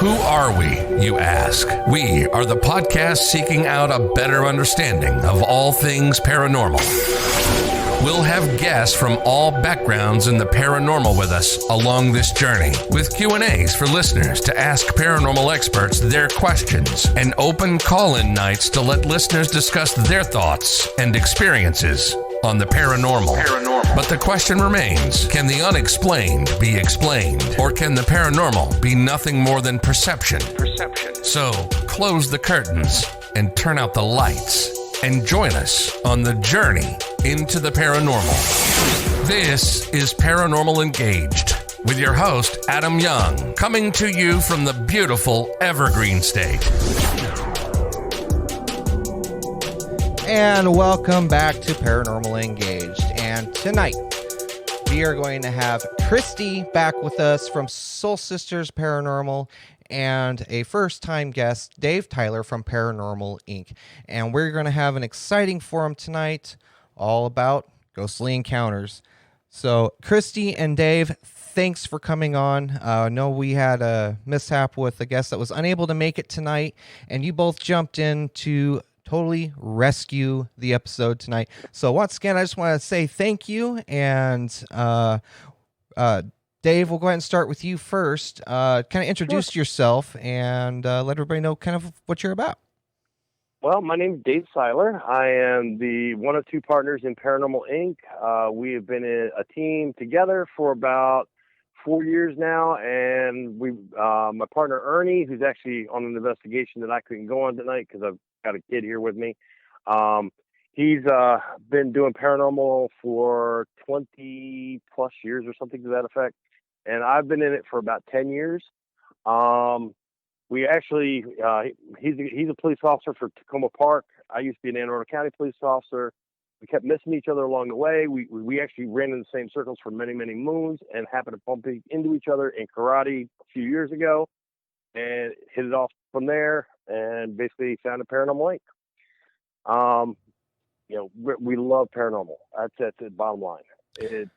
Who are we, you ask? We are the podcast seeking out a better understanding of all things paranormal. We'll have guests from all backgrounds in the paranormal with us along this journey, with Q&As for listeners to ask paranormal experts their questions, and open call-in nights to let listeners discuss their thoughts and experiences on the paranormal. But the question remains, can the unexplained be explained? Or can the paranormal be nothing more than perception? So, close the curtains and turn out the lights and join us on the journey into the paranormal. This is Paranormal Engaged with your host, Adam Young, coming to you from the beautiful Evergreen State. And welcome back to Paranormal Engaged. And tonight, we are going to have Kristy back with us from Soul Sisters Paranormal and a first-time guest, Dave Tyler from Paranormal Inc. And we're going to have an exciting forum tonight all about ghostly encounters. So, Kristy and Dave, thanks for coming on. I know we had a mishap with a guest that was unable to make it tonight, and you both jumped in to totally rescue the episode tonight. So once again, I just want to say thank you. And Dave, we'll go ahead and start with you first. Kind of introduce yourself and let everybody know kind of what you're about. Well, my name is Dave Seiler. I am the one of two partners in Paranormal Inc. We have been a team together for about 4 years now, and my partner Ernie, who's actually on an investigation that I couldn't go on tonight because I've got a kid here with me. He's been doing paranormal for 20 plus years or something to that effect, and I've been in it for about 10 years. We actually, he's a police officer for Tacoma Park. I used to be an Anne Arundel County police officer. We kept missing each other along the way. We actually ran in the same circles for many, many moons and happened to bump into each other in karate a few years ago and hit it off from there and basically founded Paranormal Inc. We love paranormal. That's the bottom line. It's,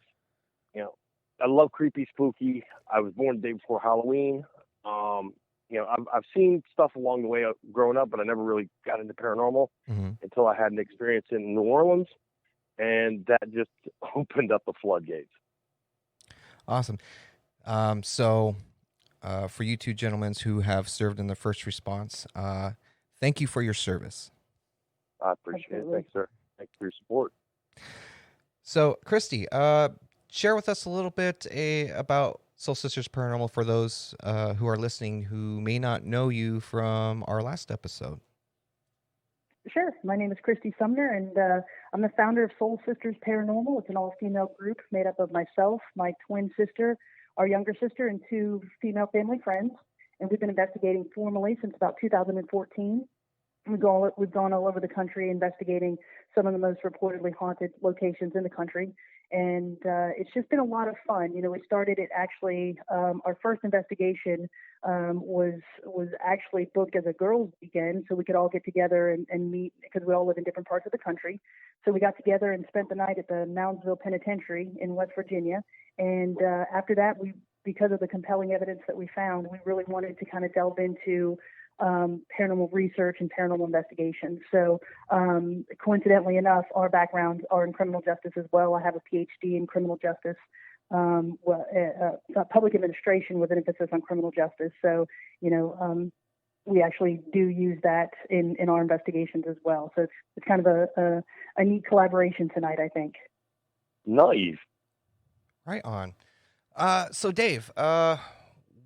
I love creepy, spooky. I was born the day before Halloween. I've seen stuff along the way growing up, but I never really got into paranormal until I had an experience in New Orleans, and that just opened up the floodgates. Awesome. So for you two gentlemen who have served in the first response, thank you for your service. I appreciate it. Thanks, sir. Thanks for your support. So, Kristy, share with us a little bit about Soul Sisters Paranormal for those who are listening who may not know you from our last episode. Sure. My name is Kristy Sumner, and I'm the founder of Soul Sisters Paranormal. It's an all-female group made up of myself, my twin sister, our younger sister, and two female family friends. And we've been investigating formally since about 2014. We've gone all over the country investigating some of the most reportedly haunted locations in the country. And it's just been a lot of fun. We started it actually, our first investigation was actually booked as a girls' weekend so we could all get together and meet because we all live in different parts of the country. So we got together and spent the night at the Moundsville Penitentiary in West Virginia. And after that, because of the compelling evidence that we found, we really wanted to kind of delve into paranormal research and paranormal investigation. So coincidentally enough, our backgrounds are in criminal justice as well. I have a PhD in criminal justice, public administration with an emphasis on criminal justice. So, we actually do use that in our investigations as well. So it's kind of a neat collaboration tonight, I think. Nice. Right on. So Dave,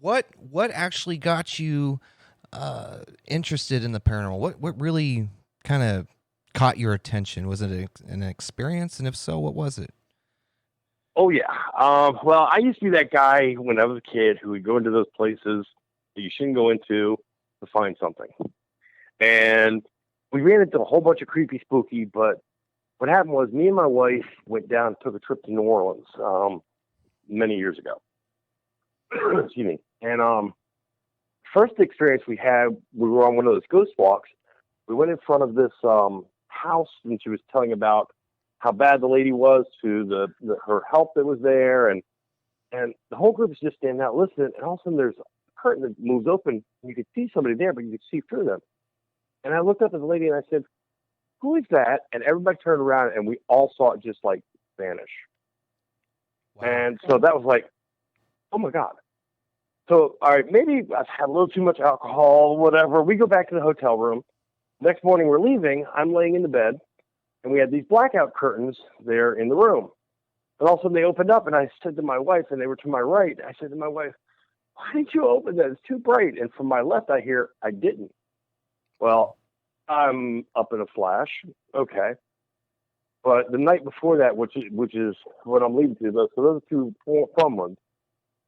what actually got you interested in the paranormal? What really kind of caught your attention? Was it an experience? And if so, what was it? Oh, yeah. Well, I used to be that guy when I was a kid who would go into those places that you shouldn't go into to find something. And we ran into a whole bunch of creepy, spooky, but what happened was me and my wife went down and took a trip to New Orleans many years ago. Excuse me. And first experience we had, we were on one of those ghost walks. We went in front of this house, and she was telling about how bad the lady was to her help that was there, and the whole group is just standing out listening, and all of a sudden there's a curtain that moves open. You could see somebody there, but you could see through them. And I looked up at the lady and I said, who is that? And everybody turned around and we all saw it just like vanish. Wow. And so that was like, oh my God. So, all right, maybe I've had a little too much alcohol, whatever. We go back to the hotel room. Next morning we're leaving. I'm laying in the bed and we had these blackout curtains there in the room. And all of a sudden they opened up and I said to my wife, and they were to my right. I said to my wife, why didn't you open that? It's too bright. And from my left, I hear, I didn't. Well, I'm up in a flash. Okay. But the night before that, which is what I'm leading to, so those are two fun ones.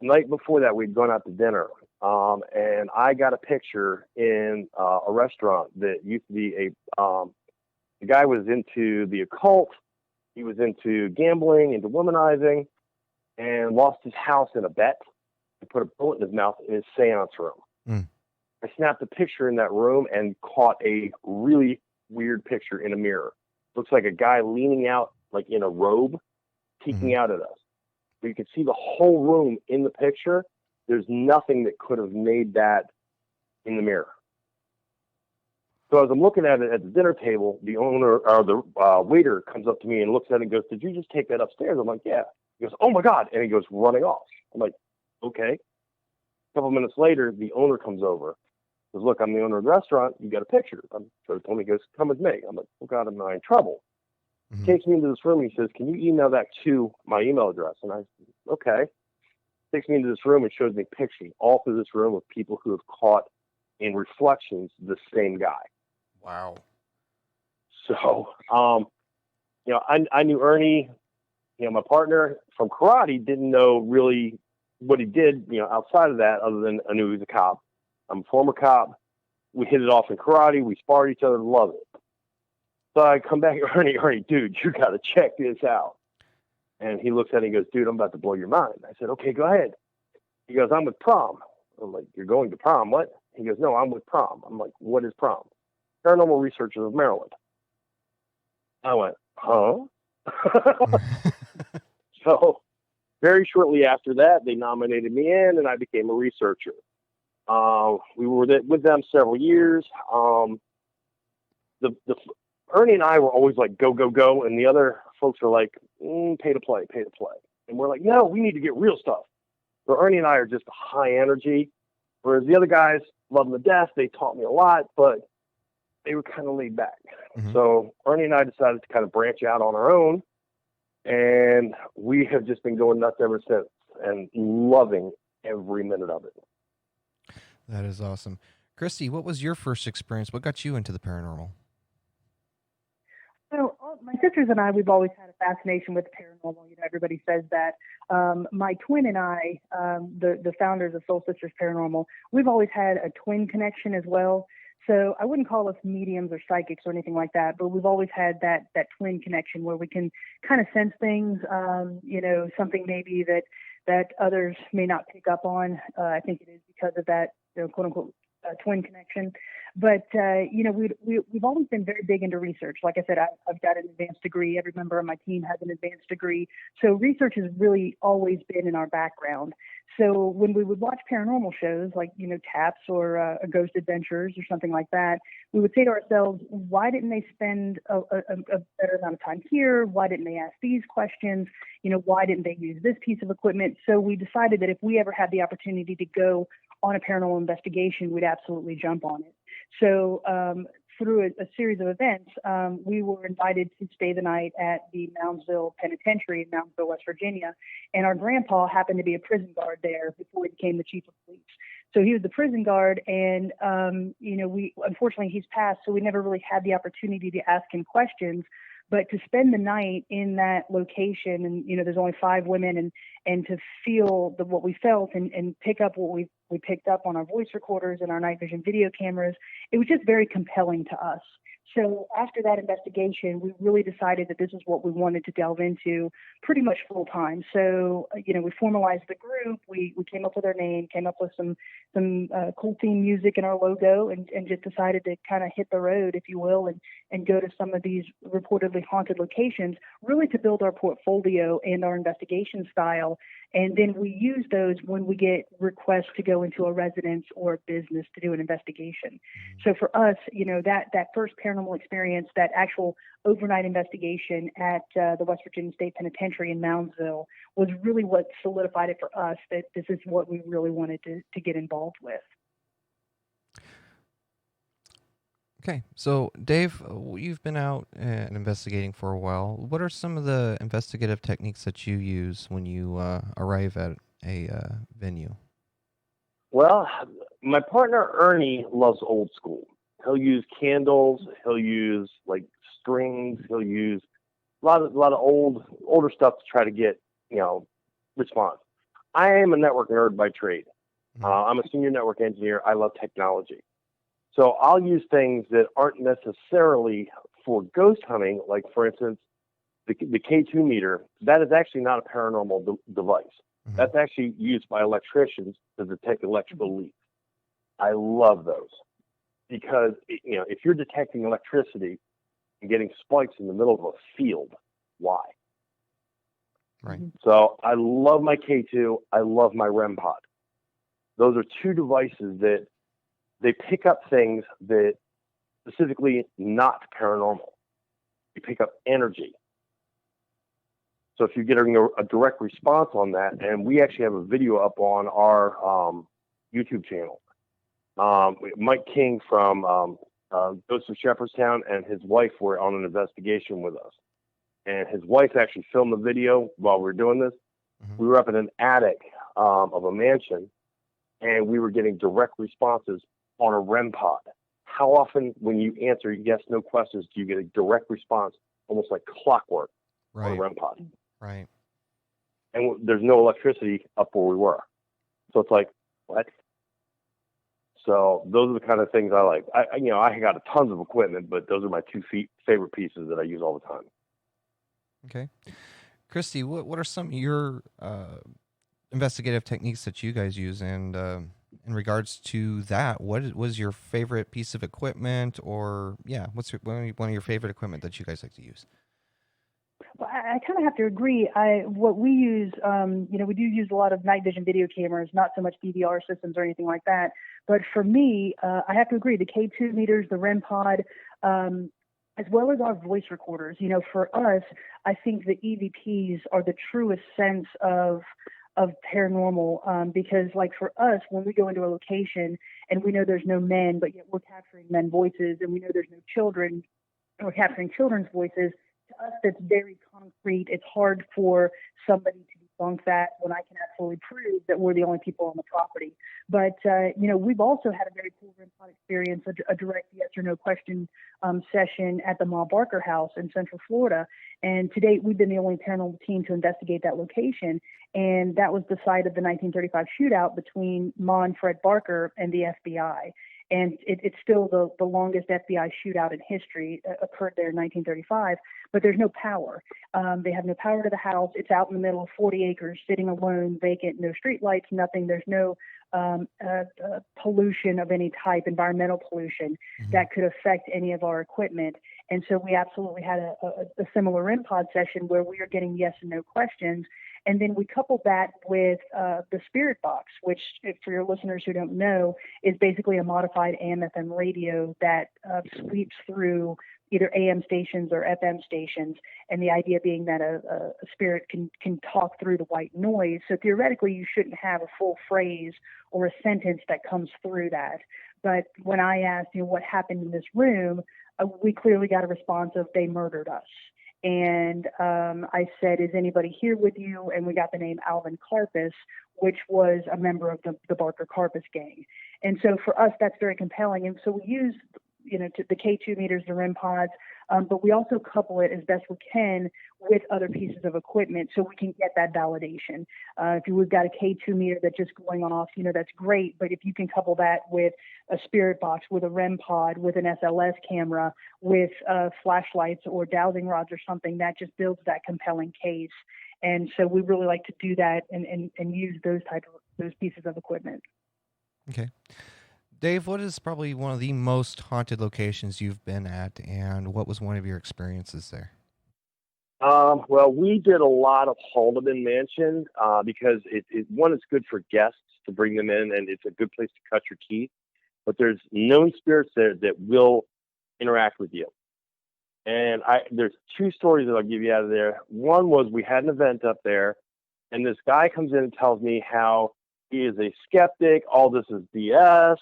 The night before that, we'd gone out to dinner. And I got a picture in a restaurant that used to be the guy was into the occult. He was into gambling, into womanizing, and lost his house in a bet and put a bullet in his mouth in his seance room. Mm. I snapped a picture in that room and caught a really weird picture in a mirror. Looks like a guy leaning out, like in a robe, peeking out at us. But you can see the whole room in the picture. There's nothing that could have made that in the mirror. So as I'm looking at it at the dinner table, the owner or the waiter comes up to me and looks at it and goes, did you just take that upstairs? I'm like, yeah. He goes, oh my God. And he goes running off. I'm like, okay. A couple minutes later, the owner comes over. He goes, look, I'm the owner of the restaurant. You got a picture. So he told me, he goes, come with me. I'm like, oh God, I'm in trouble. He takes me into this room and he says, can you email that to my email address? And I said, okay. Takes me into this room and shows me pictures all through this room of people who have caught in reflections the same guy. Wow. So, I knew Ernie, my partner from karate, didn't know really what he did, outside of that, other than I knew he was a cop. I'm a former cop. We hit it off in karate. We sparred each other, love it. So I come back, Ernie, dude, you got to check this out. And he looks at it and goes, dude, I'm about to blow your mind. I said, okay, go ahead. He goes, I'm with prom. I'm like, you're going to prom? What? He goes, no, I'm with prom. I'm like, what is prom? Paranormal Researchers of Maryland. I went, huh? So very shortly after that, they nominated me in and I became a researcher. We were with them several years. Ernie and I were always like, go, go, go. And the other folks were like, pay to play. And we're like, no, we need to get real stuff. So Ernie and I are just high energy, whereas the other guys love them to death. They taught me a lot, but they were kind of laid back. Mm-hmm. So Ernie and I decided to kind of branch out on our own, and we have just been going nuts ever since and loving every minute of it. That is awesome. Kristy, what was your first experience? What got you into the paranormal? So my sisters and I, we've always had a fascination with paranormal. Everybody says that. My twin and I, the founders of Soul Sisters Paranormal, we've always had a twin connection as well. So I wouldn't call us mediums or psychics or anything like that, but we've always had that twin connection where we can kind of sense things, something maybe that others may not pick up on. I think it is because of that, quote unquote, twin connection. But, we've always been very big into research. Like I said, I've got an advanced degree. Every member of my team has an advanced degree. So research has really always been in our background. So when we would watch paranormal shows like, TAPS or Ghost Adventures or something like that, we would say to ourselves, why didn't they spend a better amount of time here? Why didn't they ask these questions? Why didn't they use this piece of equipment? So we decided that if we ever had the opportunity to go on a paranormal investigation, we'd absolutely jump on it. So through a series of events, we were invited to stay the night at the Moundsville Penitentiary in Moundsville, West Virginia. And our grandpa happened to be a prison guard there before he became the chief of police. So he was the prison guard, and we unfortunately he's passed, so we never really had the opportunity to ask him questions. But to spend the night in that location, and there's only 5 women, and to feel what we felt and pick up what we picked up on our voice recorders and our night vision video cameras, it was just very compelling to us. So after that investigation, we really decided that this is what we wanted to delve into pretty much full time. So, we formalized the group. We came up with our name, came up with some cool theme music in our logo, and just decided to kind of hit the road, if you will, and go to some of these reportedly haunted locations, really to build our portfolio and our investigation style. And then we use those when we get requests to go into a residence or a business to do an investigation. So for us, that first paranormal experience, that actual overnight investigation at the West Virginia State Penitentiary in Moundsville, was really what solidified it for us that this is what we really wanted to get involved with. Okay, so Dave, you've been out and investigating for a while. What are some of the investigative techniques that you use when you arrive at a venue? Well, my partner Ernie loves old school. He'll use candles. He'll use like strings. He'll use a lot of older stuff to try to get response. I am a network nerd by trade. I'm a senior network engineer. I love technology. So I'll use things that aren't necessarily for ghost hunting, like, for instance, the K2 meter. That is actually not a paranormal device. Mm-hmm. That's actually used by electricians to detect electrical leaks. I love those because, if you're detecting electricity and getting spikes in the middle of a field, why? Right. So I love my K2. I love my REM pod. Those are two devices that they pick up things that specifically not paranormal. You pick up energy. So if you're getting a direct response on that, and we actually have a video up on our YouTube channel. Mike King from Ghosts of Shepherdstown and his wife were on an investigation with us. And his wife actually filmed the video while we were doing this. Mm-hmm. We were up in an attic of a mansion, and we were getting direct responses on a REM pod. How often, when you answer yes, no questions, do you get a direct response, almost like clockwork, on a REM pod? Right. And there's no electricity up where we were. So it's like, what? So those are the kind of things I like. I got tons of equipment, but those are my two favorite pieces that I use all the time. Okay. Kristy, what are some of your investigative techniques that you guys use? And in regards to that, what was your favorite piece of equipment, or what's one of your favorite equipment that you guys like to use? Well, I kind of have to agree. What we use, we do use a lot of night vision video cameras, not so much DVR systems or anything like that. But for me, I have to agree, the K2 meters, the REM pod, as well as our voice recorders. For us, I think the EVPs are the truest sense of paranormal, because like for us, when we go into a location and we know there's no men, but yet we're capturing men voices, and we know there's no children, and we're capturing children's voices, to us that's very concrete. It's hard for somebody to debunk that when I can absolutely prove that we're the only people on the property. But we've also had a very cool REM pod experience, a direct yes or no question session at the Ma Barker House in Central Florida. And to date, we've been the only paranormal team to investigate that location. And that was the site of the 1935 shootout between Ma and Fred Barker and the FBI. And it's still the longest FBI shootout in history. Occurred there in 1935, but there's no power. They have no power to the house. It's out in the middle of 40 acres, sitting alone, vacant, no street lights, nothing. There's no pollution of any type, environmental pollution that could affect any of our equipment. And so we absolutely had a similar REM pod session where we are getting yes and no questions. And then we coupled that with the Spirit Box, which, for your listeners who don't know, is basically a modified AM/FM radio that sweeps through either AM stations or FM stations. And the idea being that a spirit can talk through the white noise. So theoretically, you shouldn't have a full phrase or a sentence that comes through that. But when I asked, what happened in this room, we clearly got a response of they murdered us. And I said, is anybody here with you? And we got the name Alvin Karpus, which was a member of the Barker Karpus gang. And so for us, that's very compelling. And so we use, the K2 meters, the REM pods. but we also couple it as best we can with other pieces of equipment so we can get that validation. If we've got a K2 meter that's just going off, that's great. But if you can couple that with a spirit box, with a REM pod, with an SLS camera, with flashlights or dowsing rods or something, that just builds that compelling case. And so we really like to do that and use those pieces of equipment. Okay. Dave, what is probably one of the most haunted locations you've been at, and what was one of your experiences there? Well, we did a lot of Haldeman Mansion because one, it's good for guests to bring them in, and it's a good place to cut your teeth. But there's known spirits there that will interact with you. And there's two stories that I'll give you out of there. One was we had an event up there, and this guy comes in and tells me how he is a skeptic. All this is BS.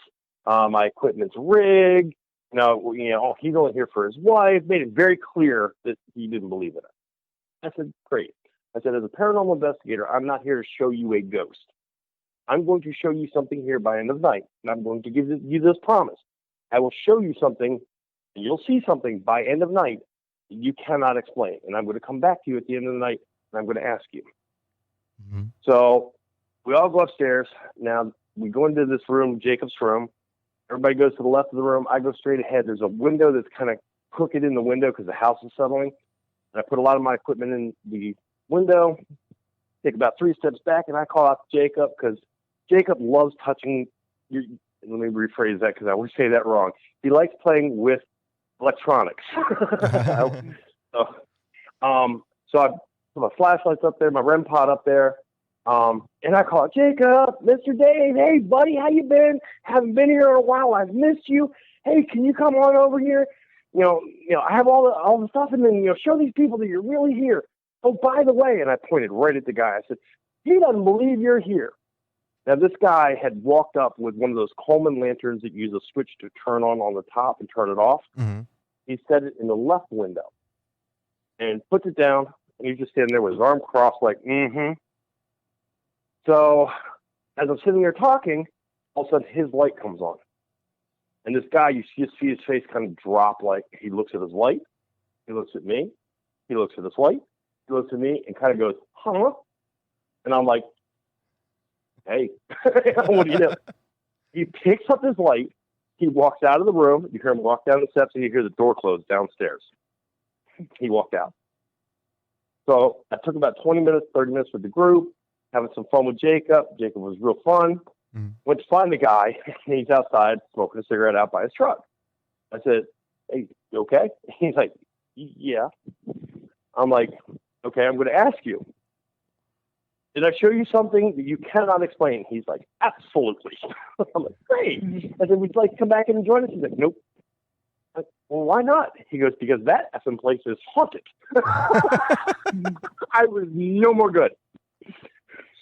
My equipment's rigged. He's only here for his wife. Made it very clear that he didn't believe in it. I said, great. I said, as a paranormal investigator, I'm not here to show you a ghost. I'm going to show you something here by end of night, and I'm going to give you this promise. I will show you something, and you'll see something by end of night that you cannot explain. And I'm going to come back to you at the end of the night, and I'm going to ask you. Mm-hmm. So we all go upstairs. Now, we go into this room, Jacob's room. Everybody goes to the left of the room. I go straight ahead. There's a window that's kind of crooked in the window because the house is settling. And I put a lot of my equipment in the window, take about 3 steps back, and I call out Jacob because Jacob loves touching. Let me rephrase that because I always say that wrong. He likes playing with electronics. So I put my flashlights up there, my REM pod up there, and I call Jacob, Mr. Dave. Hey, buddy, how you been? Haven't been here in a while. I've missed you. Hey, can you come on over here? I have all the stuff, and then show these people that you're really here. Oh, by the way, and I pointed right at the guy. I said, he doesn't believe you're here. Now, this guy had walked up with one of those Coleman lanterns that use a switch to turn on the top and turn it off. Mm-hmm. He set it in the left window and puts it down, and he's just standing there with his arm crossed like, mm-hmm. So as I'm sitting there talking, all of a sudden his light comes on. And this guy, you just see his face kind of drop, like he looks at his light, he looks at me, he looks at his light, he looks at me, and kind of goes, huh? And I'm like, hey, what do you do? He picks up his light, he walks out of the room, you hear him walk down the steps, and you hear the door close downstairs. He walked out. So I took about 20 minutes, 30 minutes with the group, having some fun with Jacob. Jacob was real fun. Went to find the guy, and he's outside smoking a cigarette out by his truck. I said, hey, you okay? He's like, yeah. I'm like, okay, I'm going to ask you. Did I show you something that you cannot explain? He's like, absolutely. I'm like, great. I said, would you like to come back and join us? He's like, nope. I'm like, well, why not? He goes, because that effing place is haunted. I was no more good.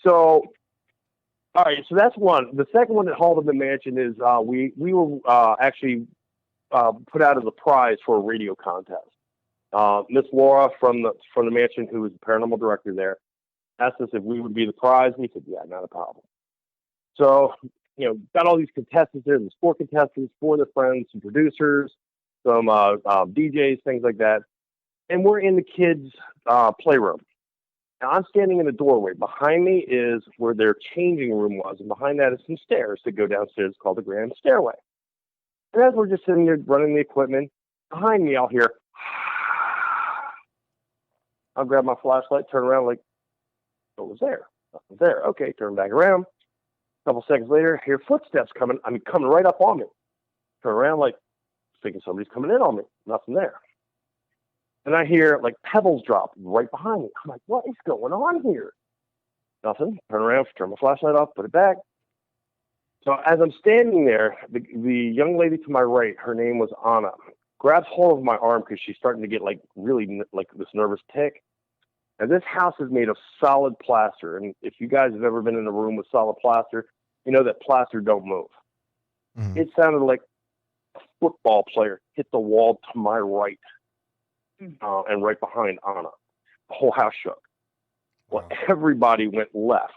So, all right, so that's one. The second one that Haldeman Mansion is we were actually put out as a prize for a radio contest. Miss Laura from the mansion, who was the paranormal director there, asked us if we would be the prize. We said, yeah, not a problem. So, got all these contestants there. There's 4 contestants, 4 of their friends, some producers, some DJs, things like that. And we're in the kids' playroom. Now, I'm standing in the doorway. Behind me is where their changing room was, and behind that is some stairs that go downstairs called the Grand Stairway. And as we're just sitting there running the equipment, behind me I'll hear, I'll grab my flashlight, turn around like, what was there? Nothing there. Okay, turn back around. A couple seconds later, hear footsteps coming right up on me. Turn around like, thinking somebody's coming in on me. Nothing there. And I hear like pebbles drop right behind me. I'm like, what is going on here? Nothing. Turn around, turn my flashlight off, put it back. So as I'm standing there, the young lady to my right, her name was Anna, grabs hold of my arm because she's starting to get like really like this nervous tick. And this house is made of solid plaster. And if you guys have ever been in a room with solid plaster, you know that plaster don't move. Mm-hmm. It sounded like a football player hit the wall to my right. And right behind Anna. The whole house shook. Well, everybody went left,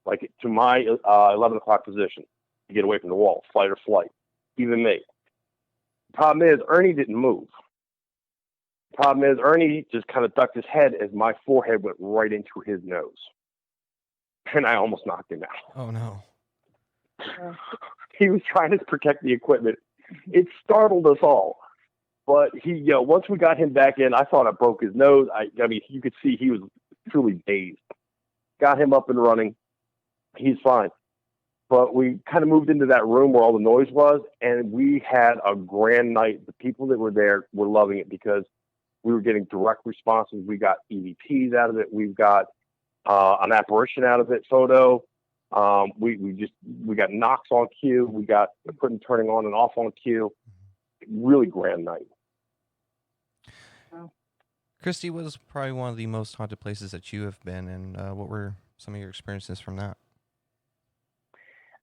like to my 11 o'clock position to get away from the wall, fight or flight, even me. The problem is, Ernie didn't move. Problem is, Ernie just kind of ducked his head as my forehead went right into his nose. And I almost knocked him out. Oh, no. He was trying to protect the equipment. It startled us all. But once we got him back in, I thought I broke his nose. I mean, you could see he was truly dazed. Got him up and running. He's fine. But we kind of moved into that room where all the noise was, and we had a grand night. The people that were there were loving it because we were getting direct responses. We got EVPs out of it. We've got an apparition out of it, photo. We got knocks on cue. We got equipment turning on and off on cue. Really grand night. Wow. Kristy, what is probably one of the most haunted places that you have been, and what were some of your experiences from that?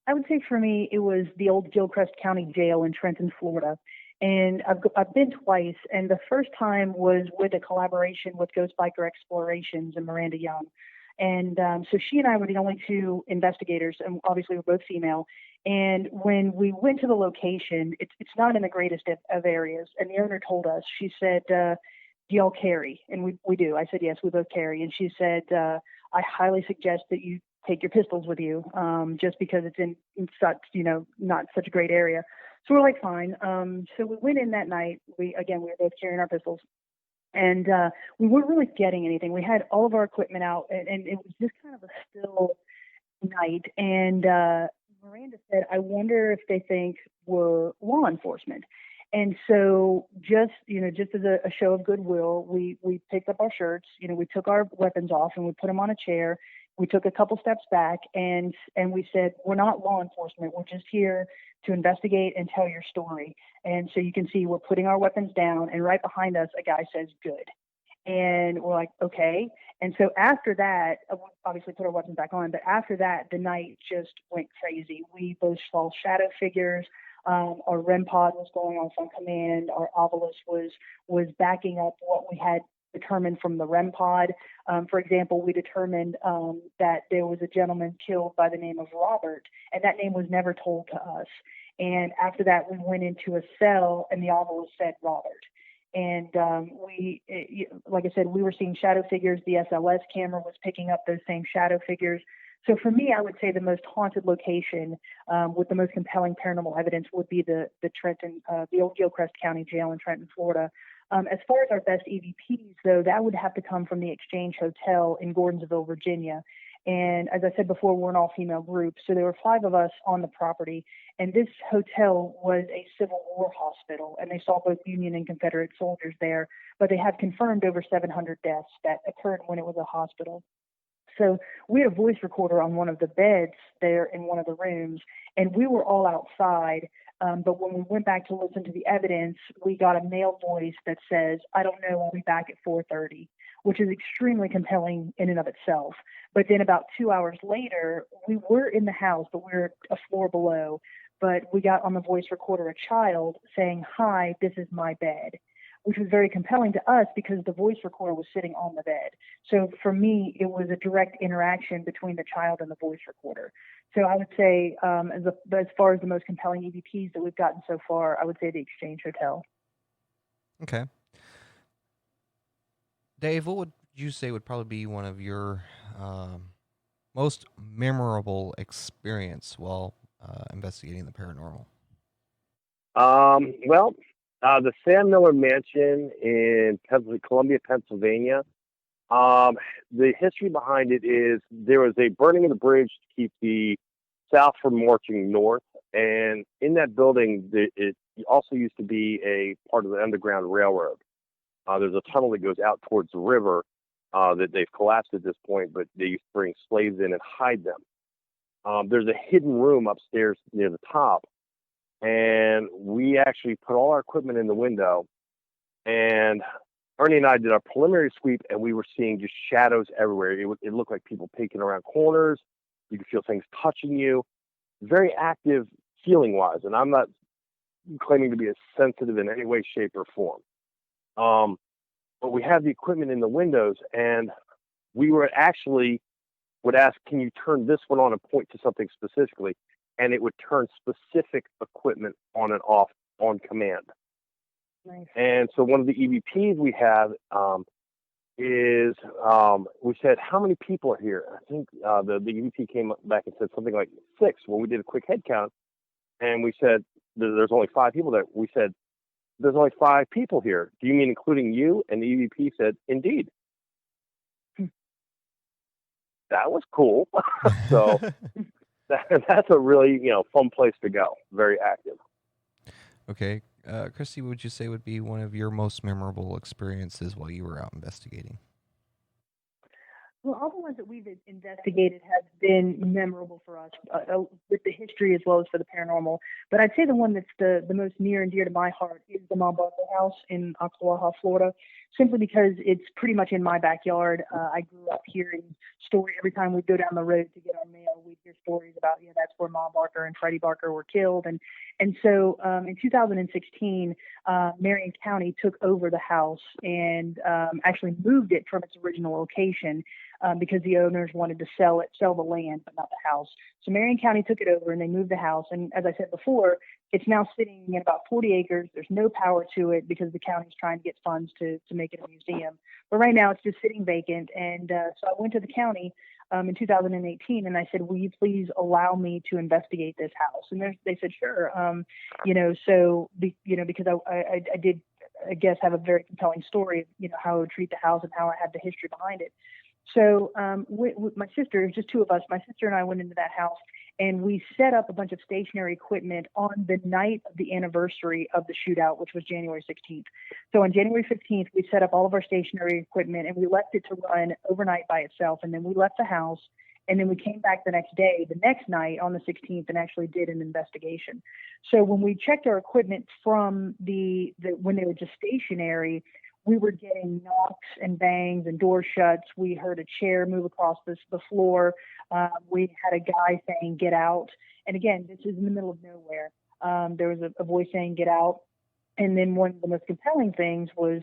I would say for me, it was the old Gilchrist County Jail in Trenton, Florida. And I've been twice, and the first time was with a collaboration with Ghost Biker Explorations and Miranda Young. And so she and I were the only two investigators, and obviously we're both female. And when we went to the location, it's not in the greatest of areas. And the owner told us, she said, do y'all carry? And we do. I said, yes, we both carry. And she said, I highly suggest that you take your pistols with you, just because it's in such, not such a great area. So we're like, fine. So we went in that night. We were both carrying our pistols. And we weren't really getting anything. We had all of our equipment out, and it was just kind of a still night. And Miranda said, I wonder if they think we're law enforcement. And so just as a show of goodwill, we picked up our shirts, we took our weapons off and we put them on a chair. We took a couple steps back and we said, we're not law enforcement. We're just here to investigate and tell your story. And so you can see we're putting our weapons down, and right behind us, a guy says, good. And we're like, okay. And so after that, we obviously put our weapons back on, but after that, the night just went crazy. We both saw shadow figures. Our REM pod was going off on command. Our Ovilus was backing up what we had determined from the REM pod. For example, we determined that there was a gentleman killed by the name of Robert, and that name was never told to us. And after that, we went into a cell, and the Ovilus said Robert. And like I said, we were seeing shadow figures. The SLS camera was picking up those same shadow figures. So for me, I would say the most haunted location with the most compelling paranormal evidence would be the Trenton, the old Gilchrist County Jail in Trenton, Florida. As far as our best EVPs, though, that would have to come from the Exchange Hotel in Gordonsville, Virginia. And as I said before, we're an all-female group, so there were 5 of us on the property. And this hotel was a Civil War hospital, and they saw both Union and Confederate soldiers there. But they have confirmed over 700 deaths that occurred when it was a hospital. So we had a voice recorder on one of the beds there in one of the rooms, and we were all outside. But when we went back to listen to the evidence, we got a male voice that says, I don't know, I'll be back at 4:30, which is extremely compelling in and of itself. But then about 2 hours later, we were in the house, but we were a floor below. But we got on the voice recorder a child saying, hi, this is my bed, which was very compelling to us because the voice recorder was sitting on the bed. So for me, it was a direct interaction between the child and the voice recorder. So I would say, as far as the most compelling EVPs that we've gotten so far, I would say the Exchange Hotel. Okay. Dave, what would you say would probably be one of your most memorable experience while investigating the paranormal? The Sam Miller Mansion in Columbia, Pennsylvania. The history behind it is there was a burning of the bridge to keep the South from marching north, and in that building, it also used to be a part of the Underground Railroad. There's a tunnel that goes out towards the river that they've collapsed at this point, but they used to bring slaves in and hide them. There's a hidden room upstairs near the top, and we actually put all our equipment in the window, and Ernie and I did our preliminary sweep, and we were seeing just shadows everywhere. It looked like people peeking around corners. You could feel things touching you. Very active feeling-wise, and I'm not claiming to be as sensitive in any way, shape, or form. But we had the equipment in the windows, and we would ask, can you turn this one on and point to something specifically? And it would turn specific equipment on and off on command. Nice. And so one of the EVPs we had is we said, how many people are here? I think the EVP came back and said something like 6. Well, we did a quick head count, and we said, there's only 5 people there. We said, there's only 5 people here. Do you mean including you? And the EVP said, indeed. That was cool. So that's a really, fun place to go. Very active. Okay. Kristy, what would you say would be one of your most memorable experiences while you were out investigating? Well, all the ones that we've investigated have been memorable for us, with the history as well as for the paranormal. But I'd say the one that's the most near and dear to my heart is the Ma Barker house in Ocklawaha, Florida, simply because it's pretty much in my backyard. I grew up hearing stories every time we'd go down the road to get our mail. We'd hear stories about, that's where Ma Barker and Freddie Barker were killed. And so in 2016, Marion County took over the house and actually moved it from its original location. Because the owners wanted to sell the land, but not the house. So Marion County took it over and they moved the house. And as I said before, it's now sitting in about 40 acres. There's no power to it because the county's trying to get funds to make it a museum. But right now it's just sitting vacant. And so I went to the county in 2018 and I said, will you please allow me to investigate this house? And they said, sure. Because I did, I guess, have a very compelling story of, how I would treat the house and how I had the history behind it. So with my sister, it was just 2 of us. My sister and I went into that house and we set up a bunch of stationary equipment on the night of the anniversary of the shootout, which was January 16th. So on January 15th, we set up all of our stationary equipment and we left it to run overnight by itself. And then we left the house and then we came back the next day, the next night on the 16th, and actually did an investigation. So when we checked our equipment from when they were just stationary, we were getting knocks and bangs and door shuts. We heard a chair move across the floor. We had a guy saying, get out. And again, this is in the middle of nowhere. There was a voice saying, get out. And then one of the most compelling things was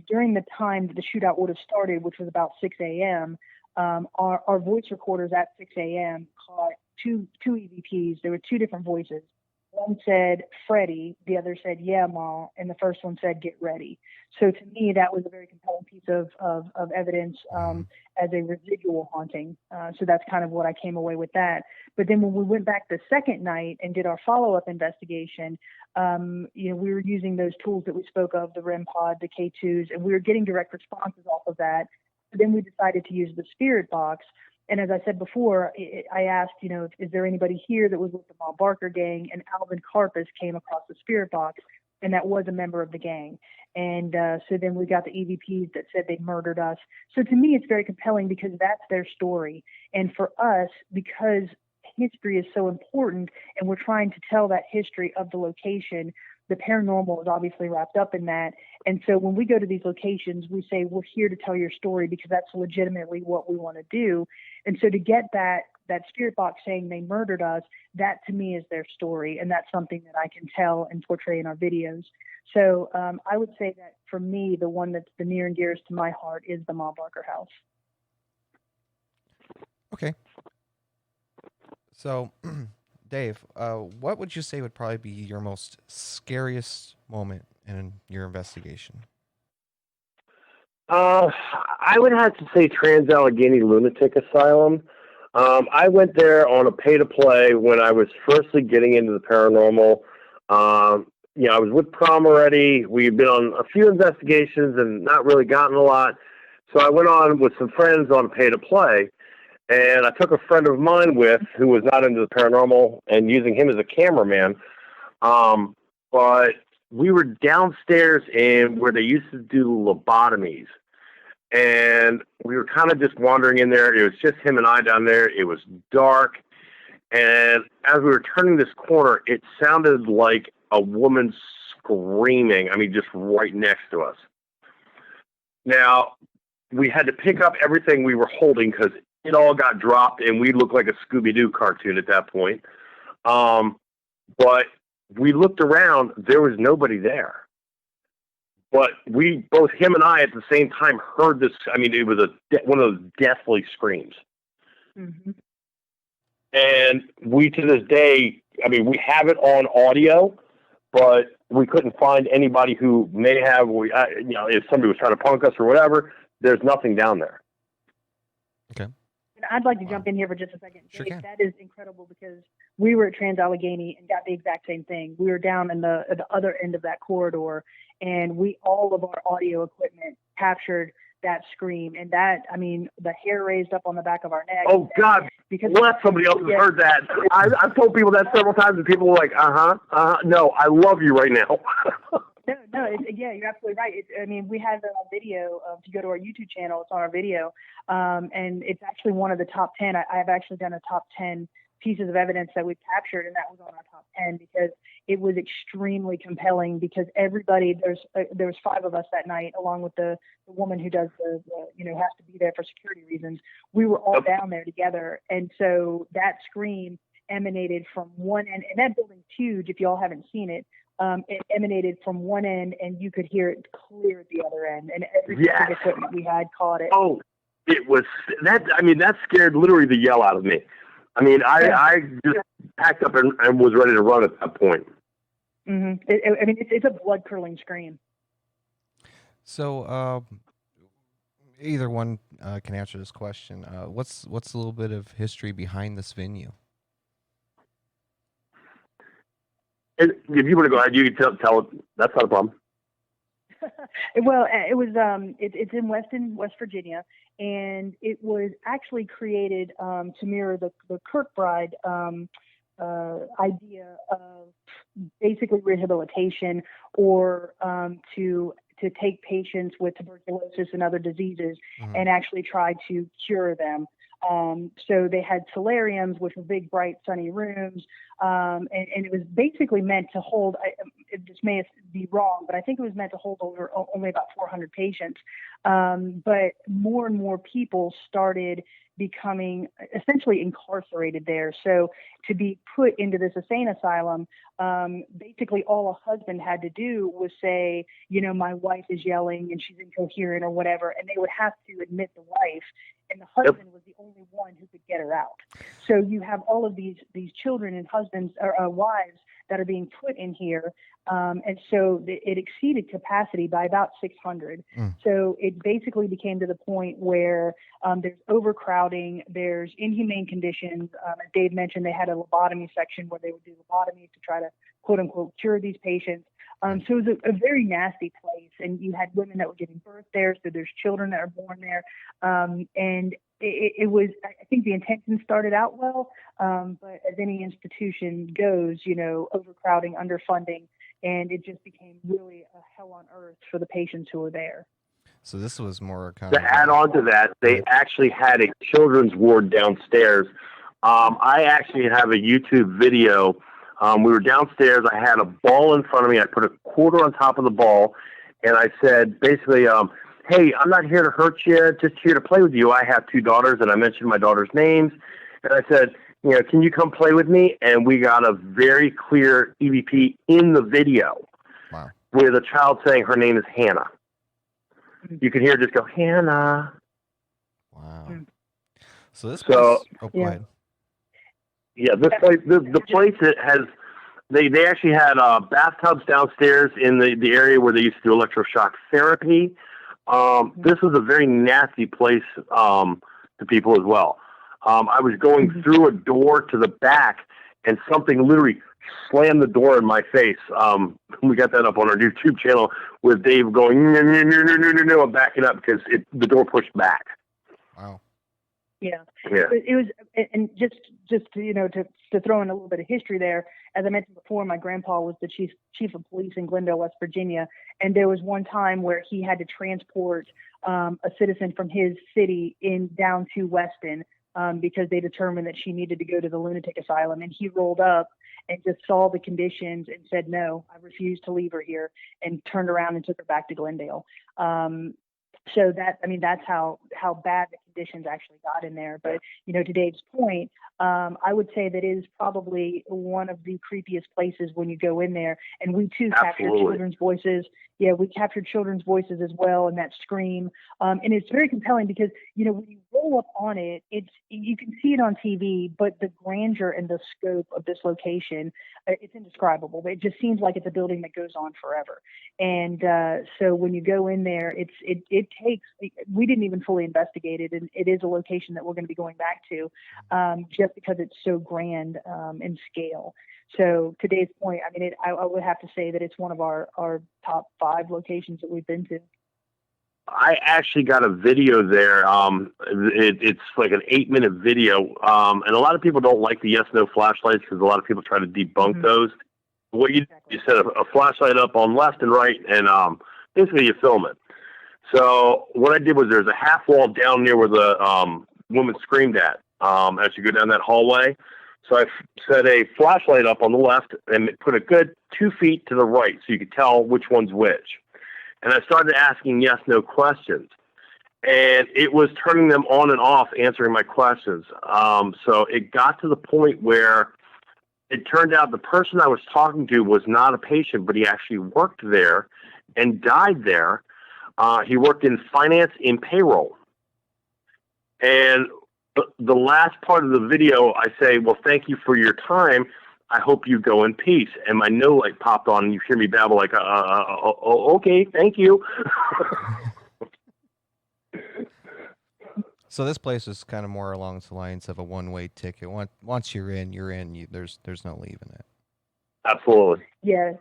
during the time that the shootout would have started, which was about 6 a.m., our voice recorders at 6 a.m. caught two EVPs. There were 2 different voices. One said, Freddie, the other said, yeah, Ma, and the first one said, get ready. So to me, that was a very compelling piece of evidence as a residual haunting. So that's kind of what I came away with that. But then when we went back the second night and did our follow-up investigation, we were using those tools that we spoke of, the REM pod, the K2s, and we were getting direct responses off of that. But then we decided to use the spirit box. And as I said before, I asked, is there anybody here that was with the Ma Barker gang? And Alvin Karpus came across the spirit box, and that was a member of the gang. And so then we got the EVPs that said they murdered us. So to me, it's very compelling because that's their story. And for us, because history is so important and we're trying to tell that history of the location, the paranormal is obviously wrapped up in that. And so when we go to these locations, we say, we're here to tell your story because that's legitimately what we want to do. And so to get that spirit box saying they murdered us, that to me is their story. And that's something that I can tell and portray in our videos. So I would say that for me, the one that's the near and dearest to my heart is the Ma Barker house. Okay. So, Dave, what would you say would probably be your most scariest moment in your investigation? I would have to say Trans-Allegheny Lunatic Asylum. I went there on a pay-to-play when I was firstly getting into the paranormal. I was with Prom already. We'd been on a few investigations and not really gotten a lot. So I went on with some friends on a pay-to-play. And I took a friend of mine who was not into the paranormal and using him as a cameraman. But we were downstairs in where they used to do lobotomies. And we were kind of just wandering in there. It was just him and I down there. It was dark. And as we were turning this corner, it sounded like a woman screaming. I mean, just right next to us. Now, we had to pick up everything we were holding because it all got dropped and we looked like a Scooby-Doo cartoon at that point. But we looked around, there was nobody there. But both him and I at the same time heard this. I mean, it was one of those deathly screams. Mm-hmm. And we, to this day, I mean, we have it on audio, but we couldn't find anybody who may have, if somebody was trying to punk us or whatever. There's nothing down there. Okay. And I'd like to jump in here for just a second. Sure Dave, can. that is incredible because we were at Trans-Allegheny and got the exact same thing. We were down in the other end of that corridor, and all of our audio equipment captured that scream. And that, I mean, the hair raised up on the back of our neck. Oh, God. Because Somebody else has heard that. I've told people that several times, and people were like, no, I love you right now. No, yeah, you're absolutely right. We have a video. If you go to our YouTube channel, it's on our video, and it's actually one of the top 10. I've actually done a top 10 pieces of evidence that we've captured, and that was on our top 10 because it was extremely compelling. Because everybody, there's 5 of us that night, along with the woman who does the has to be there for security reasons. We were all down there together, and so that scream emanated from one end, and that building's huge. If y'all haven't seen it. It emanated from one end, and you could hear it clear at the other end, and every piece of equipment we had caught it. Oh, it was that. That scared literally the yell out of me. I just packed up and was ready to run at that point. Mm-hmm. It's a blood-curdling scream. So, either one can answer this question. What's a little bit of history behind this venue? If you want to go ahead, you can tell it. That's not a problem. Well, it was. It's in West Virginia, and it was actually created to mirror the Kirkbride idea of basically rehabilitation, or to take patients with tuberculosis and other diseases and actually try to cure them. So they had solariums, which were big, bright, sunny rooms, and it was basically meant to hold. This may be wrong, but I think it was meant to hold only about 400 patients. But more and more people started becoming essentially incarcerated there. So to be put into this insane asylum, basically all a husband had to do was say, my wife is yelling and she's incoherent or whatever, and they would have to admit the wife, and the husband was the only one who could get her out. So you have all of these children and husbands or wives that are being put in here, and so it exceeded capacity by about 600. So it basically became to the point where there's overcrowding, there's inhumane conditions. As Dave mentioned, they had a lobotomy section where they would do lobotomies to try to quote unquote cure these patients. So it was a very nasty place, and you had women that were giving birth there, so there's children that are born there, and it was, I think the intention started out well, but as any institution goes, overcrowding, underfunding, and it just became really a hell on earth for the patients who were there. So this was more kind of... To add on to that, they actually had a children's ward downstairs. I actually have a YouTube video. We were downstairs. I had a ball in front of me. I put a quarter on top of the ball, and I said, basically, hey, I'm not here to hurt you, just here to play with you. I have 2 daughters, and I mentioned my daughter's names. And I said, can you come play with me? And we got a very clear EVP in the video with a child saying her name is Hannah. You can hear her just go, Hannah. Wow. So this place... go ahead. Yeah, this place, the place that has... They actually had bathtubs downstairs in the area where they used to do electroshock therapy. This was a very nasty place to people as well. I was going through a door to the back, and something literally slammed the door in my face. We got that up on our YouTube channel with Dave going, no, I'm backing up because the door pushed back. Wow. Yeah. It was, and just to throw in a little bit of history there, as I mentioned before, my grandpa was the chief of police in Glendale, West Virginia, and there was one time where he had to transport a citizen from his city down to Weston because they determined that she needed to go to the lunatic asylum, and he rolled up and just saw the conditions and said, no, I refuse to leave her here, and turned around and took her back to Glendale. So that's how bad the conditions actually got in there. But, to Dave's point, I would say that is probably one of the creepiest places when you go in there. And we too captured children's voices. Yeah, we captured children's voices as well, and that scream. And it's very compelling because, when you roll up on it, you can see it on TV, but the grandeur and the scope of this location, it's indescribable. It just seems like it's a building that goes on forever. And so when you go in there, it takes, we didn't even fully investigate it, and it is a location that we're going to be going back to just because it's so grand in scale. So to Dave's point, I mean, I would have to say that it's one of our top 5 locations that we've been to. I actually got a video there. It's like an 8-minute video. And a lot of people don't like the yes/no flashlights because a lot of people try to debunk those. What you set a flashlight up on left and right, and basically you film it. So what I did was there's a half wall down near where the woman screamed at as you go down that hallway. So I set a flashlight up on the left and put a good 2 feet to the right so you could tell which one's which. And I started asking yes/no questions. And it was turning them on and off, answering my questions. So it got to the point where it turned out the person I was talking to was not a patient, but he actually worked there and died there. He worked in finance and payroll. And the last part of the video, I say, well, thank you for your time. I hope you go in peace. And my no light popped on, and you hear me babble like, okay, thank you. So this place is kind of more along the lines of a one-way ticket. Once you're in, you're in. There's no leaving it. Absolutely. Yeah,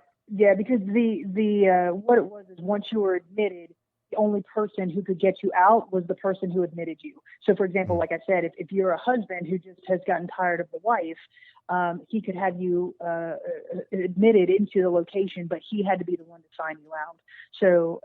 because the what it was is once you were admitted, the only person who could get you out was the person who admitted you. So, for example, like I said, if you're a husband who just has gotten tired of the wife, he could have you admitted into the location, but he had to be the one to sign you out. So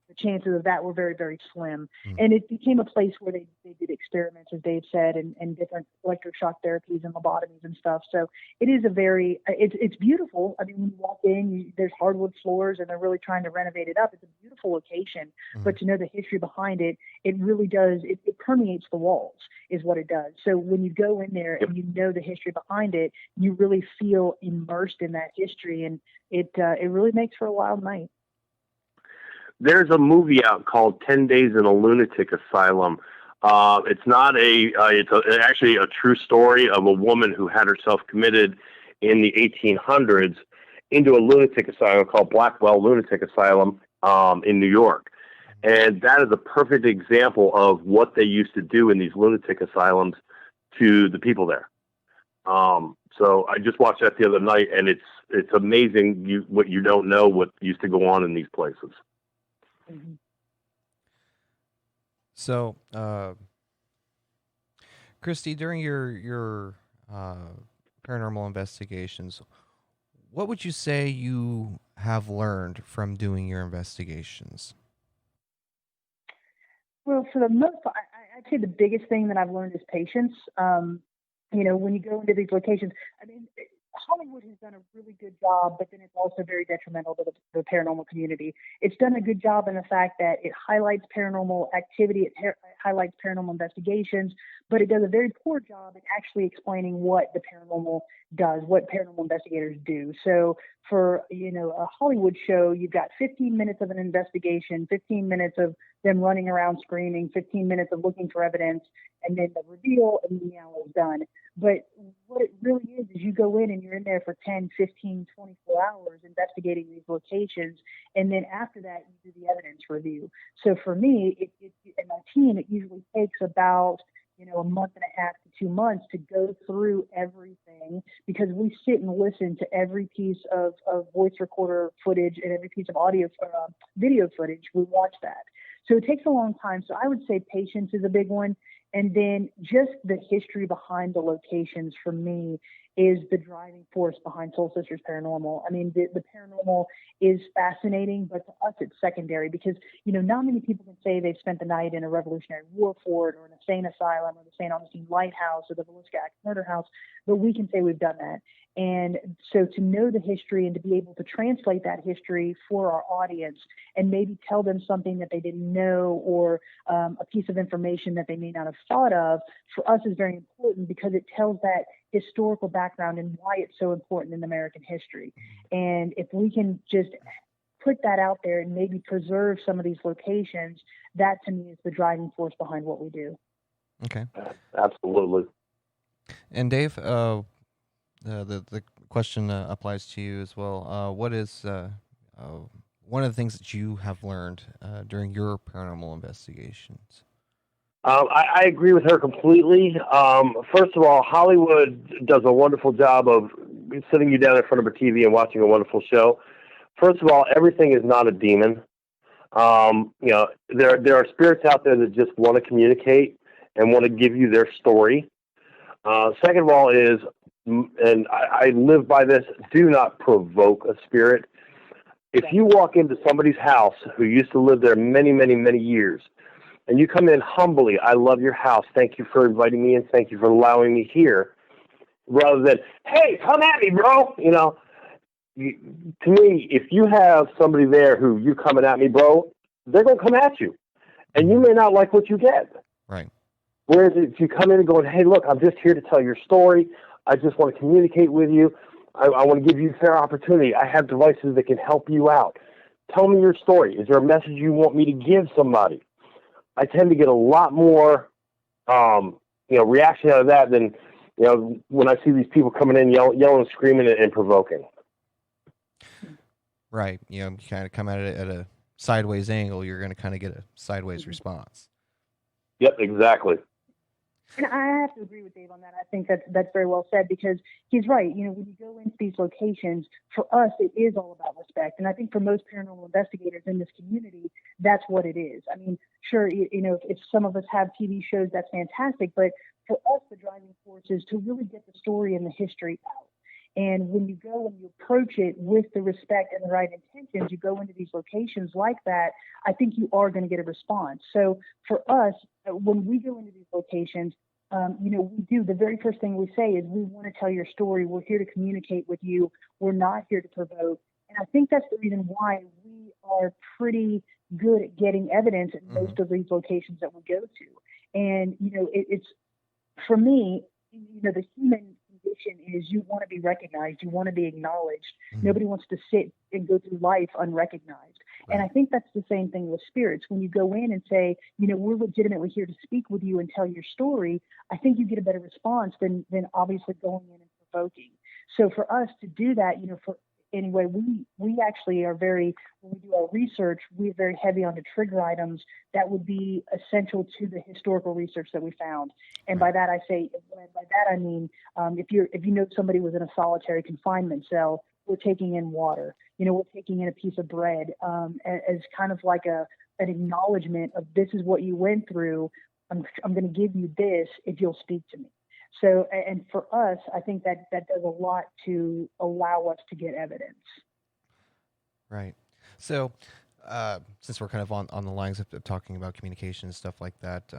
the chances of that were very, very slim. And it became a place where they did experiments, as Dave said, and different electroshock therapies and lobotomies and stuff. So it is it's beautiful. I mean, when you walk in, there's hardwood floors, and they're really trying to renovate it up. It's a beautiful location, but to know the history behind it, it really does, it permeates the walls is what it does. So when you go in there and you know the history behind it, you really feel immersed in that history, and it really makes for a wild night. There's a movie out called 10 Days in a Lunatic Asylum. It's not it's actually a true story of a woman who had herself committed in the 1800s into a lunatic asylum called Blackwell Lunatic Asylum in New York. And that is a perfect example of what they used to do in these lunatic asylums to the people there. So I just watched that the other night, and it's amazing what you don't know what used to go on in these places. So, Kristy, during your paranormal investigations, what would you say you have learned from doing your investigations? Well, for the most part, I'd say the biggest thing that I've learned is patience. When you go into these locations, I mean, Hollywood has done a really good job, but then it's also very detrimental to the paranormal community. It's done a good job in the fact that it highlights paranormal activity, it highlights paranormal investigations, but it does a very poor job in actually explaining what the paranormal does, what paranormal investigators do. So for, a Hollywood show, you've got 15 minutes of an investigation, 15 minutes of them running around screaming, 15 minutes of looking for evidence, and then the reveal, and the hour is done. But what it really is you go in and you're in there for 10, 15, 24 hours investigating these locations. And then after that, you do the evidence review. So for me, and my team, it usually takes about, a month and a half to 2 months to go through everything, because we sit and listen to every piece of voice recorder footage and every piece of video footage. We watch that. So it takes a long time. So I would say patience is a big one. And then just the history behind the locations for me is the driving force behind Soul Sisters Paranormal. I mean, the paranormal is fascinating, but to us it's secondary because, not many people can say they've spent the night in a Revolutionary War fort or an insane asylum or the St. Augustine Lighthouse or the Villisca Axe Murder House, but we can say we've done that. And so to know the history and to be able to translate that history for our audience and maybe tell them something that they didn't know, or a piece of information that they may not have thought of, for us is very important, because it tells that historical background and why it's so important in American history. And if we can just put that out there and maybe preserve some of these locations, that to me is the driving force behind what we do. Okay. Absolutely. And Dave, the question applies to you as well. What is one of the things that you have learned during your paranormal investigations? I agree with her completely. First of all, Hollywood does a wonderful job of sitting you down in front of a TV and watching a wonderful show. First of all, everything is not a demon. There are spirits out there that just want to communicate and want to give you their story. Second of all is, and I live by this, do not provoke a spirit. If you walk into somebody's house who used to live there many, many, many years, and you come in humbly, I love your house, thank you for inviting me in, thank you for allowing me here, rather than, hey, come at me, bro, to me, if you have somebody there who you coming at me, bro, they're going to come at you. And you may not like what you get. Right. Whereas if you come in and going, hey, look, I'm just here to tell your story. I just want to communicate with you. I want to give you a fair opportunity. I have devices that can help you out. Tell me your story. Is there a message you want me to give somebody? I tend to get a lot more, reaction out of that than, when I see these people coming in yelling and screaming and provoking. Right. You kind of come at it at a sideways angle, you're going to kind of get a sideways response. Yep, exactly. And I have to agree with Dave on that. I think that's very well said, because he's right. When you go into these locations, for us, it is all about respect. And I think for most paranormal investigators in this community, that's what it is. I mean, sure, if some of us have TV shows, that's fantastic. But for us, the driving force is to really get the story and the history out. And when you go and you approach it with the respect and the right intentions, you go into these locations like that, I think you are going to get a response. So for us, when we go into these locations, we do, the very first thing we say is, we want to tell your story. We're here to communicate with you. We're not here to provoke. And I think that's the reason why we are pretty good at getting evidence at most of these locations that we go to. And, it's, for me, the human condition is, you want to be recognized, you want to be acknowledged. Nobody wants to sit and go through life unrecognized. Right. And I think that's the same thing with spirits. When you go in and say, we're legitimately here to speak with you and tell your story, I think you get a better response than obviously going in and provoking. So for us to do that, anyway, we actually are very, when we do our research, we're very heavy on the trigger items that would be essential to the historical research that we found. And by that I mean, if you know somebody was in a solitary confinement cell, we're taking in water. We're taking in a piece of bread as kind of like an acknowledgement of, this is what you went through. I'm going to give you this if you'll speak to me. So, and for us, I think that does a lot to allow us to get evidence. Right. So, since we're kind of on the lines of talking about communication and stuff like that,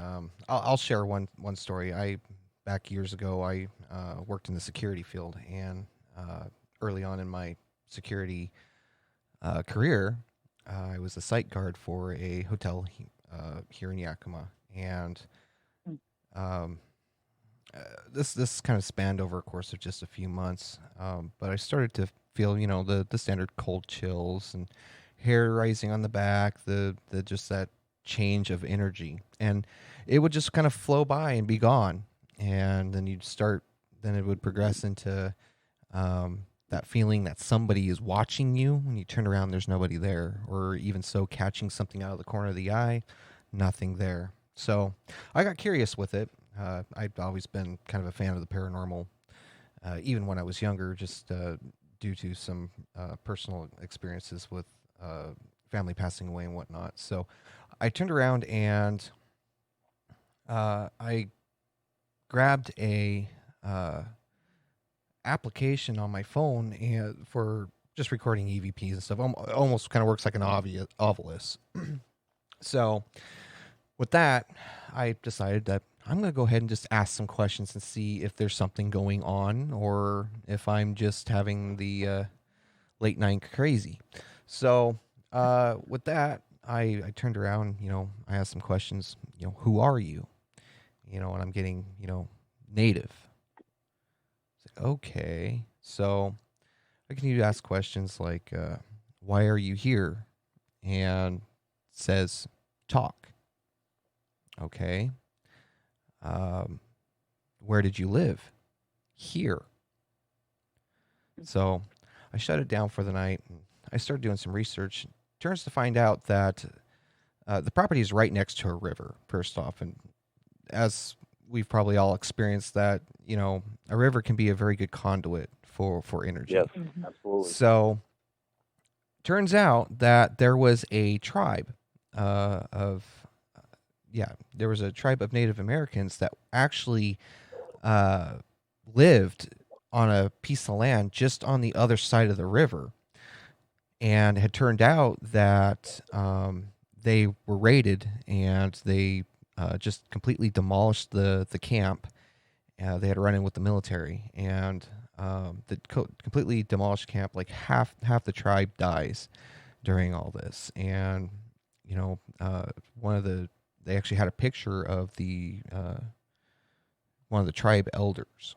I'll share one story. Back years ago, I worked in the security field, and early on in my security career, I was a site guard for a hotel here in Yakima, and this kind of spanned over a course of just a few months, but I started to feel, the standard cold chills and hair rising on the back, the just that change of energy, and it would just kind of flow by and be gone, and then then it would progress into that feeling that somebody is watching you. When you turn around, there's nobody there, or even so, catching something out of the corner of the eye, nothing there. So I got curious with it. I've always been kind of a fan of the paranormal, even when I was younger, just due to some personal experiences with family passing away and whatnot. So I turned around and I grabbed a application on my phone and for just recording EVPs and stuff. Almost kind of works like an Ovilus. So with that, I decided that I'm going to go ahead and just ask some questions and see if there's something going on or if I'm just having the late night crazy. So with that, I turned around, I asked some questions, who are you? And I'm getting, native. It's like, okay. So I continue to ask questions like, why are you here? And it says, talk. Okay. Where did you live? Here. So I shut it down for the night. And I started doing some research. Turns to find out that the property is right next to a river, first off. And as we've probably all experienced that, a river can be a very good conduit for energy. Yes, absolutely. So turns out that there was a tribe there was a tribe of Native Americans that actually lived on a piece of land just on the other side of the river. And it had turned out that they were raided and they just completely demolished the camp. They had a run-in with the military and completely demolished camp. Like half the tribe dies during all this. And, they actually had a picture of the one of the tribe elders.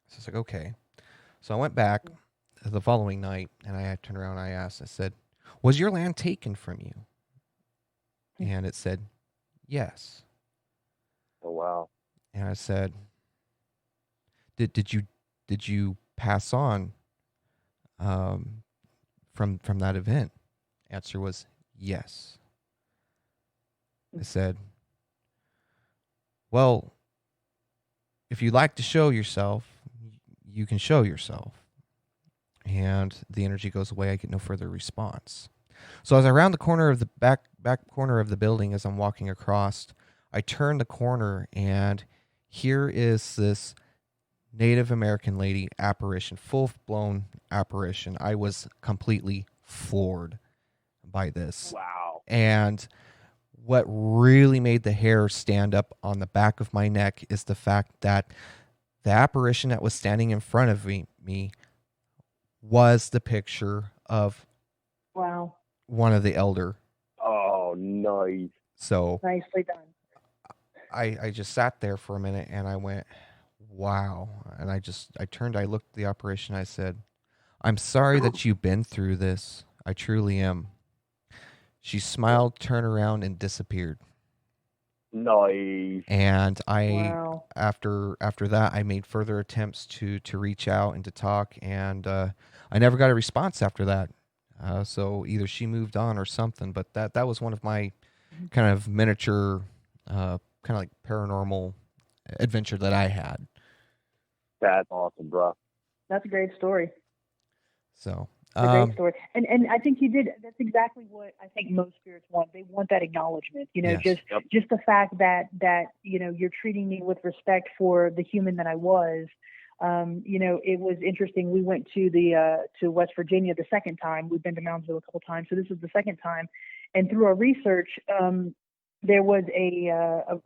So it's like, okay. So I went back the following night and I turned around and I said, was your land taken from you? And it said, yes. Oh, wow. And I said, did you pass on from that event? Answer was yes. I said, well, if you'd like to show yourself, you can show yourself. And the energy goes away. I get no further response. So as I round the corner of the back corner of the building, as I'm walking across, I turn the corner and here is this Native American lady apparition, full-blown apparition. I was completely floored by this. Wow. And what really made the hair stand up on the back of my neck is the fact that the apparition that was standing in front of me was the picture of one of the elder. Oh, nice. So Nicely done. I just sat there for a minute and I went, wow. And I turned, I looked at the apparition. I said, I'm sorry that you've been through this. I truly am. She smiled, turned around, and disappeared. Nice. And Wow. after that, I made further attempts to reach out and to talk, and I never got a response after that. So either she moved on or something. But that was one of my kind of miniature, kind of like paranormal adventure that I had. That's awesome, bro. That's a great story. So. It's a great story. And I think you did. That's exactly what I think most spirits want. They want that acknowledgement, Yes. just the fact that, you're treating me with respect for the human that I was. It was interesting. We went to West Virginia the second time. We've been to Moundsville a couple times. So this was the second time. And through our research, there was a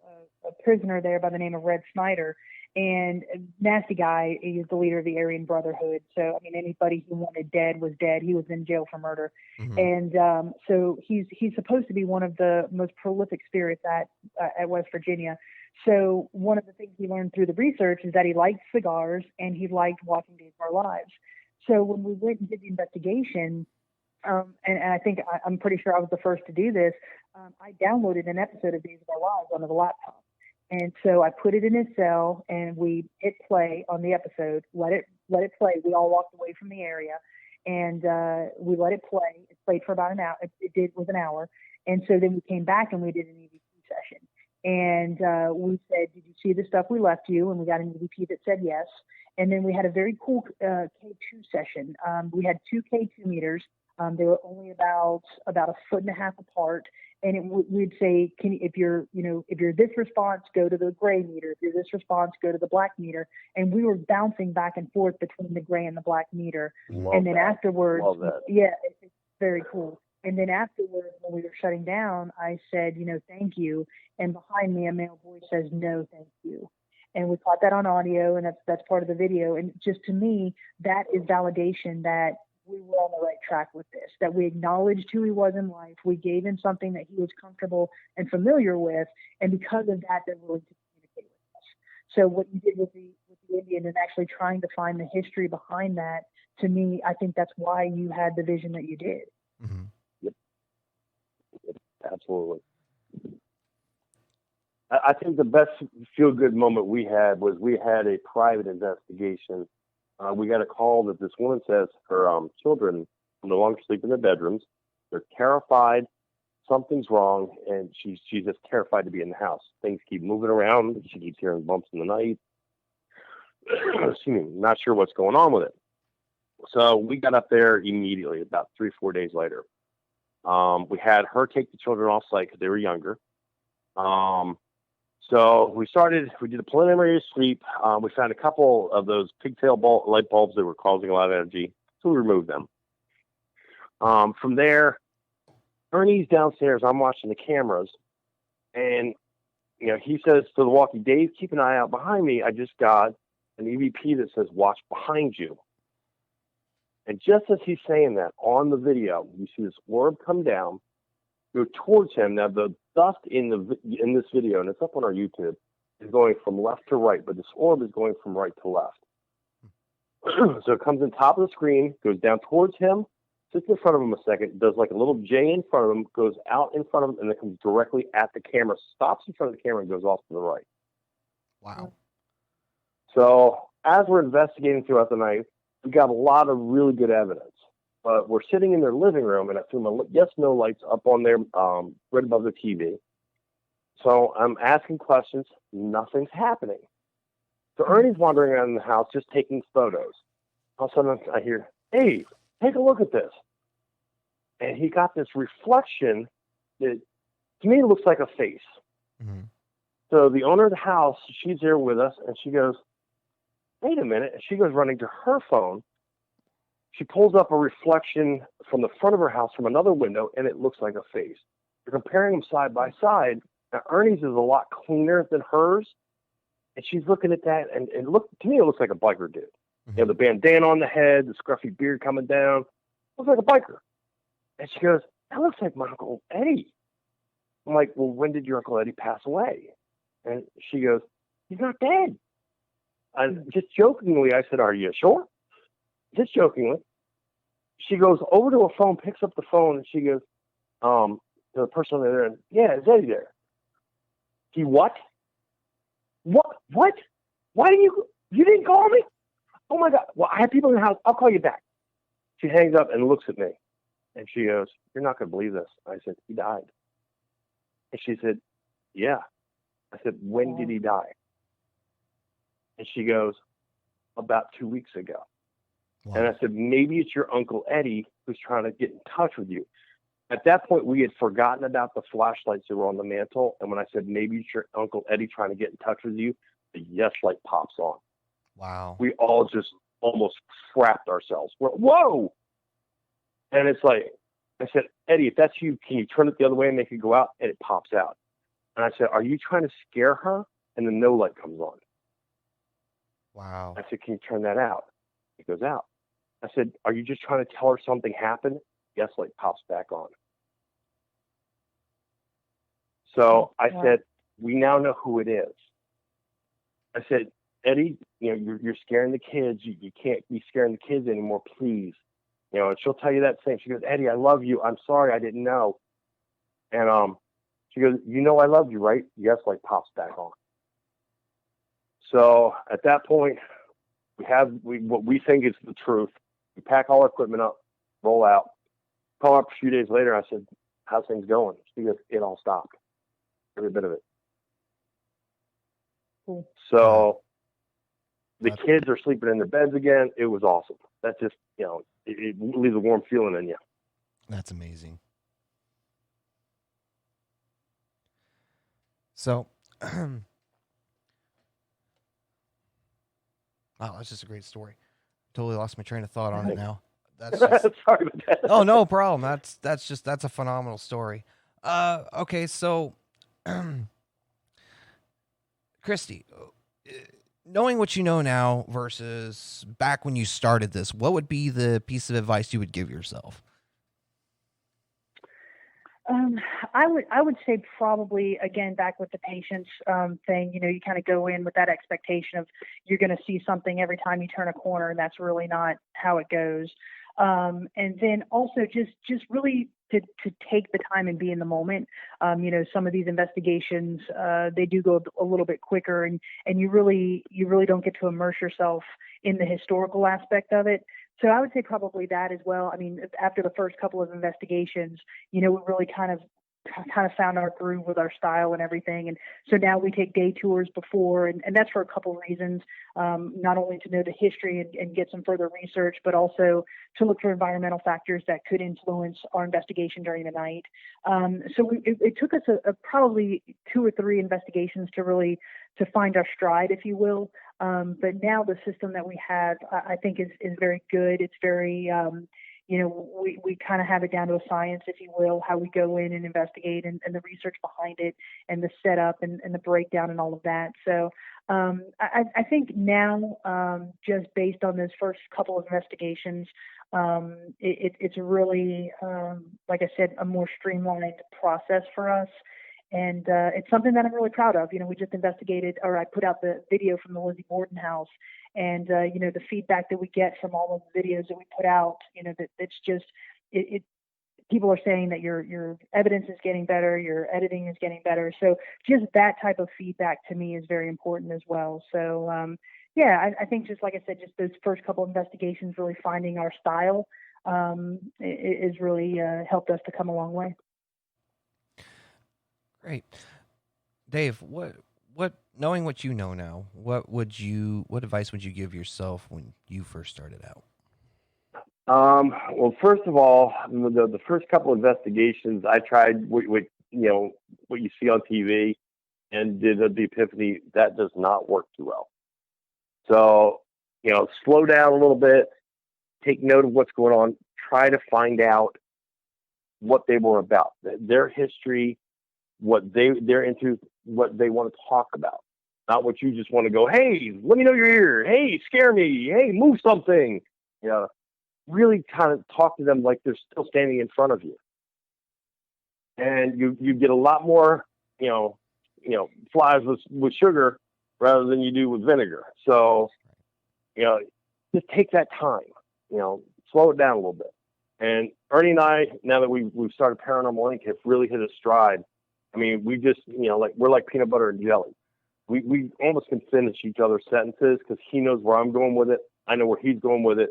prisoner there by the name of Red Snyder. And nasty guy, he's the leader of the Aryan Brotherhood. So, anybody he wanted dead was dead. He was in jail for murder. Mm-hmm. And so he's supposed to be one of the most prolific spirits at West Virginia. So one of the things we learned through the research is that he liked cigars and he liked watching Days of Our Lives. So when we went and did the investigation, and I think I'm pretty sure I was the first to do this, I downloaded an episode of Days of Our Lives onto the laptop. And so I put it in his cell and we hit play on the episode, let it play. We all walked away from the area and we let it play. It played for about an hour. It was an hour. And so then we came back and we did an EVP session. And we said, did you see the stuff we left you? And we got an EVP that said yes. And then we had a very cool K2 session. We had 2 K2 meters. They were only about 1.5 feet apart. And we'd say, if you're this response, go to the gray meter. If you're this response, go to the black meter. And we were bouncing back and forth between the gray and the black meter. Love and then that. afterwards, Love that. yeah, it's very cool. And then afterwards, when we were shutting down, I said, thank you. And behind me, a male voice says, no, thank you. And we caught that on audio, and that's part of the video. And just to me, that is validation that we were on the right track with this, that we acknowledged who he was in life. We gave him something that he was comfortable and familiar with. And because of that, they're willing to communicate with us. So what you did with the Indian and actually trying to find the history behind that, to me, I think that's why you had the vision that you did. Mm-hmm. Yep. Absolutely. I think the best feel-good moment we had was we had a private investigation. We got a call that this woman says her children no longer sleep in their bedrooms. They're terrified. Something's wrong, and she's just terrified to be in the house. Things keep moving around. She keeps hearing bumps in the night. Excuse me, not sure what's going on with it. So we got up there immediately, about 3-4 days later. We had her take the children off site because they were younger. So we did a preliminary sweep. We found a couple of those pigtail light bulbs that were causing a lot of energy, so we removed them. From there, Ernie's downstairs. I'm watching the cameras, and he says to the walkie, Dave, keep an eye out behind me. I just got an EVP that says watch behind you. And just as he's saying that on the video, you see this orb come down, go towards him. Now the dust in this video, and it's up on our YouTube, is going from left to right, but this orb is going from right to left. So it comes in top of the screen, goes down towards him, sits in front of him a second, does like a little J in front of him, goes out in front of him, and then comes directly at the camera, stops in front of the camera, and goes off to the right. Wow. So as we're investigating throughout the night, we got a lot of really good evidence. But we're sitting in their living room, and I threw my yes/no lights up on there, right above the TV. So I'm asking questions. Nothing's happening. So Ernie's wandering around the house just taking photos. All of a sudden, I hear, "Hey, take a look at this." And he got this reflection that, to me, looks like a face. Mm-hmm. So the owner of the house, she's there with us, and she goes, "Wait a minute." And she goes running to her phone. She pulls up a reflection from the front of her house from another window, and it looks like a face. You're comparing them side by side. Now, Ernie's is a lot cleaner than hers, and she's looking at that, and to me, it looks like a biker dude. Mm-hmm. The bandana on the head, the scruffy beard coming down. Looks like a biker. And she goes, "That looks like my Uncle Eddie." I'm like, "Well, when did your Uncle Eddie pass away?" And she goes, "He's not dead." And just jokingly, I said, "Are you sure?" Just jokingly. She goes over to her phone, picks up the phone, and she goes, to the person over there, and, "Yeah, is Eddie there?" He what? What? Why didn't you didn't call me? Oh my God. Well, I have people in the house. I'll call you back. She hangs up and looks at me, and she goes, "You're not going to believe this." I said, "He died." And she said, "Yeah." I said, "When did he die?" And she goes, "About 2 weeks ago." Wow. And I said, "Maybe it's your Uncle Eddie who's trying to get in touch with you." At that point, we had forgotten about the flashlights that were on the mantle. And when I said, "Maybe it's your Uncle Eddie trying to get in touch with you," the yes light pops on. Wow. We all just almost frapped ourselves. We're, "Whoa!" And it's like, I said, "Eddie, if that's you, can you turn it the other way and make it go out?" And it pops out. And I said, "Are you trying to scare her?" And the no light comes on. Wow. I said, "Can you turn that out?" It goes out. I said, "Are you just trying to tell her something happened?" Yes light pops back on. So I said, "We now know who it is." I said, "Eddie, you're scaring the kids. You can't be scaring the kids anymore, please." And she'll tell you that same. She goes, "Eddie, I love you. I'm sorry I didn't know." And she goes, "I love you, right?" Yes light pops back on. So at that point, what we think is the truth. We pack all our equipment up, roll out. Call up a few days later. I said, "How's things going?" She goes, "It all stopped. Every bit of it." Cool. So the kids are sleeping in their beds again. It was awesome. That's just, it leaves a warm feeling in you. That's amazing. So, wow, that's just a great story. Totally lost my train of thought on it now. That's just Sorry about that. oh, no problem. That's a phenomenal story. Okay, so Kristy, knowing what you know now versus back when you started this, what would be the piece of advice you would give yourself? Um, I would say probably again back with the patience thing. You know, you kind of go in with that expectation of you're going to see something every time you turn a corner, and that's really not how it goes. And then also just really to take the time and be in the moment. You know, some of these investigations they do go a little bit quicker, and you really don't get to immerse yourself in the historical aspect of it. So I would say probably that as well. I mean, after the first couple of investigations, you know, we really kind of found our groove with our style and everything. And so now we take day tours before, and that's for a couple of reasons. Not only to know the history and get some further research, but also to look for environmental factors that could influence our investigation during the night. It took us probably 2 or 3 investigations to really to find our stride, if you will. But now the system that we have, I think, is very good. It's very, you know, we kind of have it down to a science, if you will, how we go in and investigate and the research behind it and the setup and the breakdown and all of that. So I think now, just based on those first couple of investigations, it's really, like I said, a more streamlined process for us. And it's something that I'm really proud of. You know, we just investigated, or I put out the video from the Lizzie Borden house, and you know, the feedback that we get from all of the videos that we put out, you know, that it's just it. People are saying that your evidence is getting better, your editing is getting better. So just that type of feedback to me is very important as well. So yeah, I think just like I said, just those first couple of investigations, really finding our style, is really helped us to come a long way. Great. Dave, what knowing what you know now, what advice would you give yourself when you first started out? Well, first of all, the first couple of investigations, I tried what you know what you see on TV, and did the epiphany that does not work too well. So, you know, slow down a little bit, take note of what's going on, try to find out what they were about, their history, what they're into, what they want to talk about, not what you just want to go, hey, let me know you're here, hey, scare me, hey, move something. You know, really kind of talk to them like they're still standing in front of you, and you get a lot more, you know, flies with sugar rather than you do with vinegar. So, you know, just take that time, you know, slow it down a little bit. And Ernie and I, now that we've started Paranormal Inc., have really hit a stride. I mean, we just, you know, like we're like peanut butter and jelly. We almost can finish each other's sentences because he knows where I'm going with it. I know where he's going with it.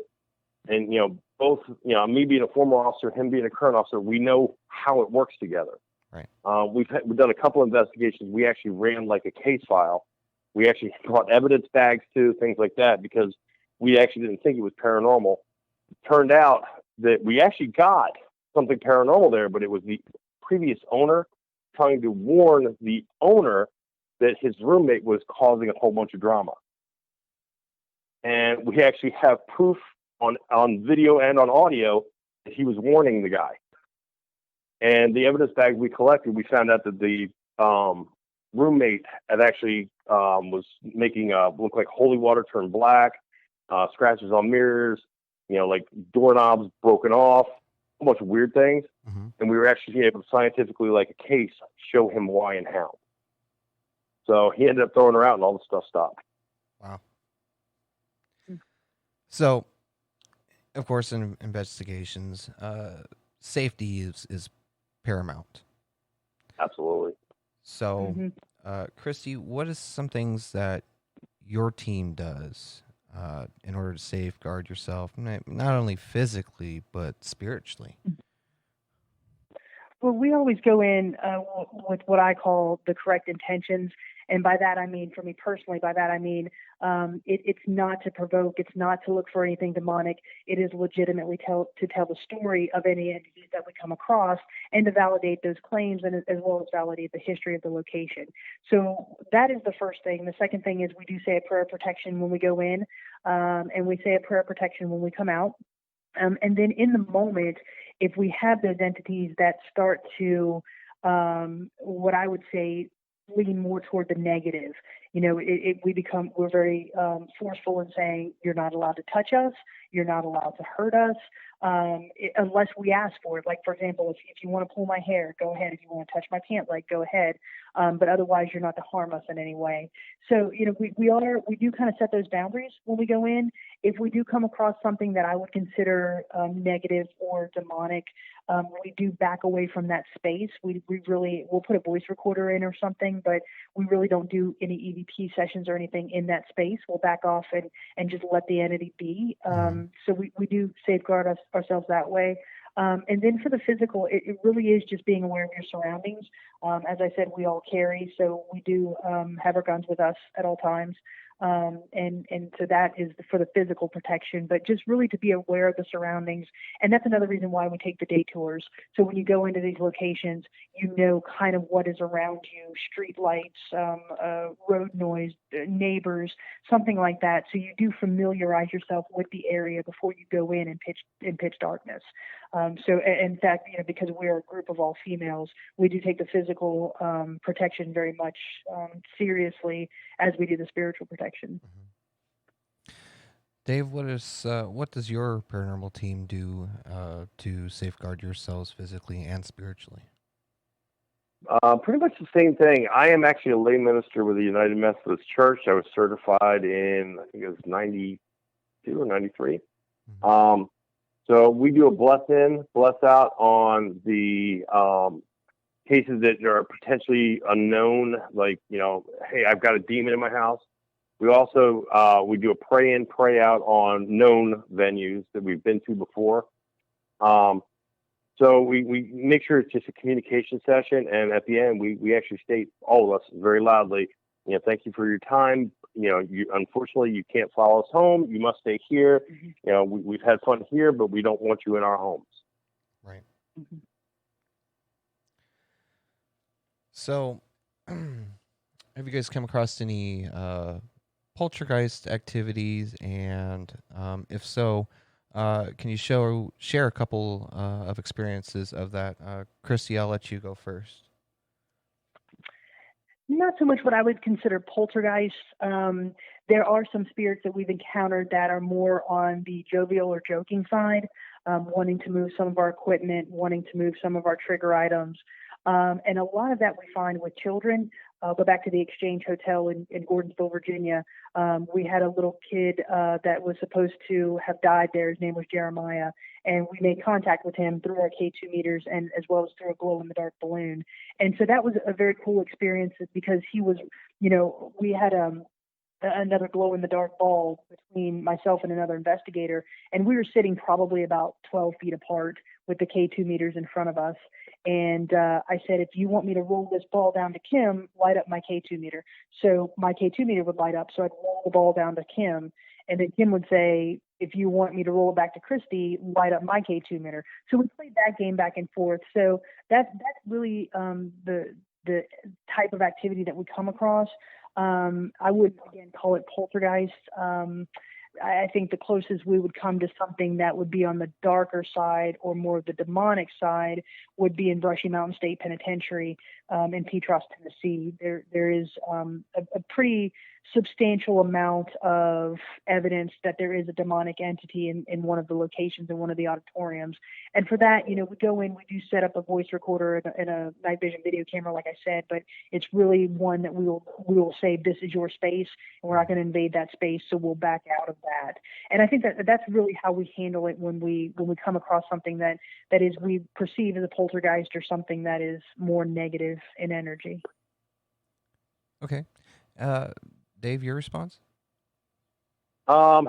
And, you know, both, you know, me being a former officer, him being a current officer, we know how it works together. Right. We've done a couple of investigations. We actually ran like a case file. We actually brought evidence bags too, things like that, because we actually didn't think it was paranormal. It turned out that we actually got something paranormal there, but it was the previous owner trying to warn the owner that his roommate was causing a whole bunch of drama. And we actually have proof on video and on audio that he was warning the guy. And the evidence bag we collected, we found out that the roommate had actually was making look like holy water turn black, scratches on mirrors, you know, like doorknobs broken off, a bunch of weird things. Mm-hmm. And we were actually able to scientifically, like a case, show him why and how. So he ended up throwing her out, and all the stuff stopped. Wow. So, of course, in investigations, safety is paramount. Absolutely. So, Kristy, what is some things that your team does in order to safeguard yourself, not only physically but spiritually? Well, we always go in with what I call the correct intentions. And by that, I mean, for me personally, by that, I mean, it's not to provoke. It's not to look for anything demonic. It is legitimately to tell the story of any entities that we come across and to validate those claims and as well as validate the history of the location. So that is the first thing. The second thing is we do say a prayer of protection when we go in, and we say a prayer of protection when we come out. And then in the moment, if we have those entities that start to, what I would say, lean more toward the negative, we're very forceful in saying, you're not allowed to touch us, you're not allowed to hurt us, unless we ask for it. Like, for example, if you want to pull my hair, go ahead. If you want to touch my pant leg, go ahead. But otherwise, you're not to harm us in any way. So, we do kind of set those boundaries when we go in. If we do come across something that I would consider negative or demonic, we do back away from that space. We'll put a voice recorder in or something, but we really don't do any EVP sessions or anything in that space. We'll back off and just let the entity be. So we do safeguard ourselves that way. And then for the physical, it really is just being aware of your surroundings. As I said, we all carry, so we do have our guns with us at all times. And so that is for the physical protection, but just really to be aware of the surroundings. And that's another reason why we take the day tours. So when you go into these locations, you know kind of what is around you, street lights, road noise, neighbors, something like that. So you do familiarize yourself with the area before you go in pitch darkness. So in fact, because we're a group of all females, we do take the physical protection very much seriously as we do the spiritual protection. Dave, what does your paranormal team do to safeguard yourselves physically and spiritually? Pretty much the same thing. I am actually a lay minister with the United Methodist Church. I was certified in, I think it was 92 or 93. So we do a bless in, bless out on the cases that are potentially unknown, like, hey, I've got a demon in my house. We also, we do a pray in, pray out on known venues that we've been to before. So we make sure it's just a communication session. And at the end, we actually state, all of us very loudly, thank you for your time. Unfortunately, you can't follow us home. You must stay here. We've had fun here, but we don't want you in our homes. Right. So, have you guys come across any poltergeist activities? And if so, can you share a couple of experiences of that? Kristy, I'll let you go first. Not so much what I would consider poltergeist. There are some spirits that we've encountered that are more on the jovial or joking side, wanting to move some of our equipment, wanting to move some of our trigger items. And a lot of that we find with children. I'll go back to the Exchange Hotel in Gordonsville, Virginia. We had a little kid that was supposed to have died there. His name was Jeremiah. And we made contact with him through our K2 meters and as well as through a glow-in-the-dark balloon. And so that was a very cool experience because he was, we had another glow-in-the-dark ball between myself and another investigator. And we were sitting probably about 12 feet apart with the K2 meters in front of us. And I said, if you want me to roll this ball down to Kim, light up my K2 meter. So my K2 meter would light up. So I'd roll the ball down to Kim. And then Kim would say, if you want me to roll it back to Kristy, light up my K2 meter. So we played that game back and forth. So that's really the type of activity that we come across. I would, again, call it poltergeist. I think the closest we would come to something that would be on the darker side or more of the demonic side would be in Brushy Mountain State Penitentiary in Petros, Tennessee. There is a pretty substantial amount of evidence that there is a demonic entity in one of the locations in one of the auditoriums. And for that, we go in, we do set up a voice recorder and a night vision video camera, like I said, but it's really one that we will say, this is your space, and we're not going to invade that space, so we'll back out of that. And I think that's really how we handle it when we come across something that is we perceive as a poltergeist or something that is more negative in energy. Okay. Dave, your response? I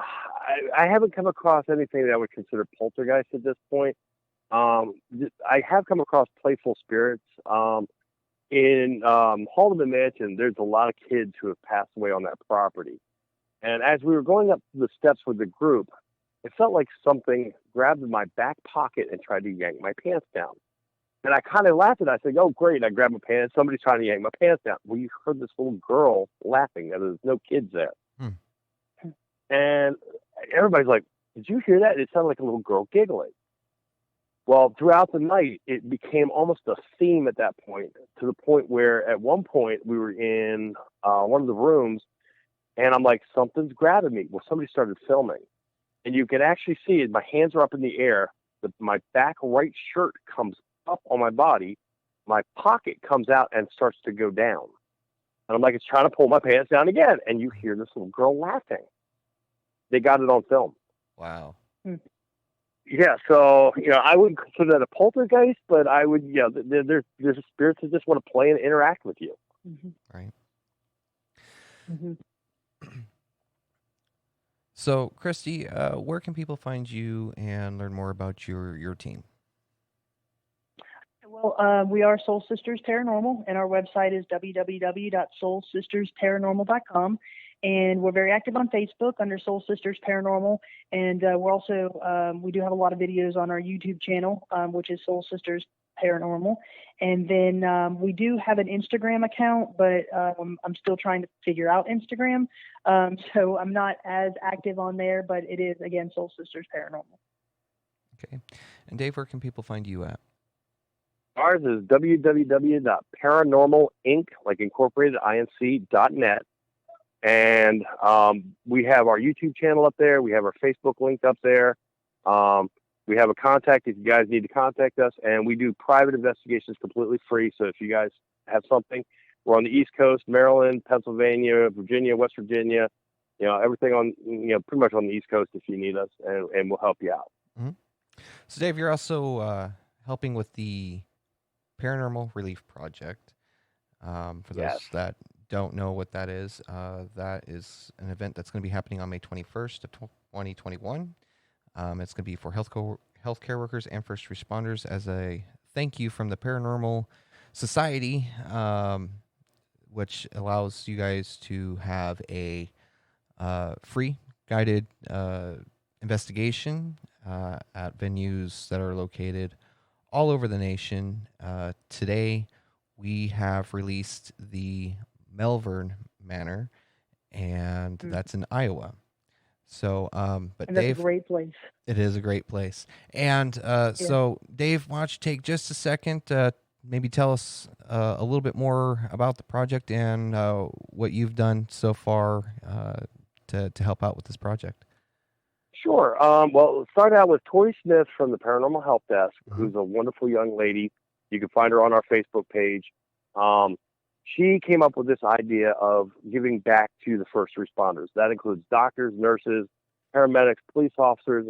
haven't come across anything that I would consider poltergeist at this point. I have come across playful spirits. In Haldeman Mansion, there's a lot of kids who have passed away on that property. And as we were going up the steps with the group, it felt like something grabbed in my back pocket and tried to yank my pants down. And I kind of laughed at it. I said, oh, great. I grabbed my pants. Somebody's trying to yank my pants down. Well, you heard this little girl laughing. There's no kids there. And everybody's like, did you hear that? It sounded like a little girl giggling. Well, throughout the night, it became almost a theme at that point, to the point where at one point we were in one of the rooms, and I'm like, something's grabbing me. Well, somebody started filming, and you can actually see it. My hands are up in the air. My back right shirt comes up on my body. My pocket comes out and starts to go down. And I'm like, it's trying to pull my pants down again. And you hear this little girl laughing. They got it on film. Wow. Yeah, so I wouldn't consider that a poltergeist, but I would. There's spirits that just want to play and interact with you. Mm-hmm. Right. Mm-hmm. So, Kristy, where can people find you and learn more about your team? Well, we are Soul Sisters Paranormal, and our website is www.soulsistersparanormal.com. And we're very active on Facebook under Soul Sisters Paranormal. And we're also, we do have a lot of videos on our YouTube channel, which is Soul Sisters Paranormal. And then we do have an Instagram account, but I'm still trying to figure out Instagram. So I'm not as active on there, but it is, again, Soul Sisters Paranormal. Okay. And Dave, where can people find you at? Ours is www.paranormalinc, like incorporated, inc.net. And we have our YouTube channel up there. We have our Facebook link up there. We have a contact if you guys need to contact us. And we do private investigations completely free. So if you guys have something, we're on the East Coast, Maryland, Pennsylvania, Virginia, West Virginia, everything on, pretty much on the East Coast if you need us, and we'll help you out. Mm-hmm. So, Dave, you're also helping with the Paranormal Relief Project. For those that don't know what that is an event that's going to be happening on May 21st of 2021. It's going to be for healthcare workers and first responders as a thank you from the Paranormal Society, which allows you guys to have a free guided investigation at venues that are located all over the nation. Today, we have released the Melbourne Manor, and that's in Iowa. So, but And that's Dave, a great place. It is a great place. And so, Dave, why don't you take just a second, maybe tell us a little bit more about the project and what you've done so far to help out with this project. Sure. Well, let's start out with Tori Smith from the Paranormal Help Desk, who's a wonderful young lady. You can find her on our Facebook page. She came up with this idea of giving back to the first responders. That includes doctors, nurses, paramedics, police officers,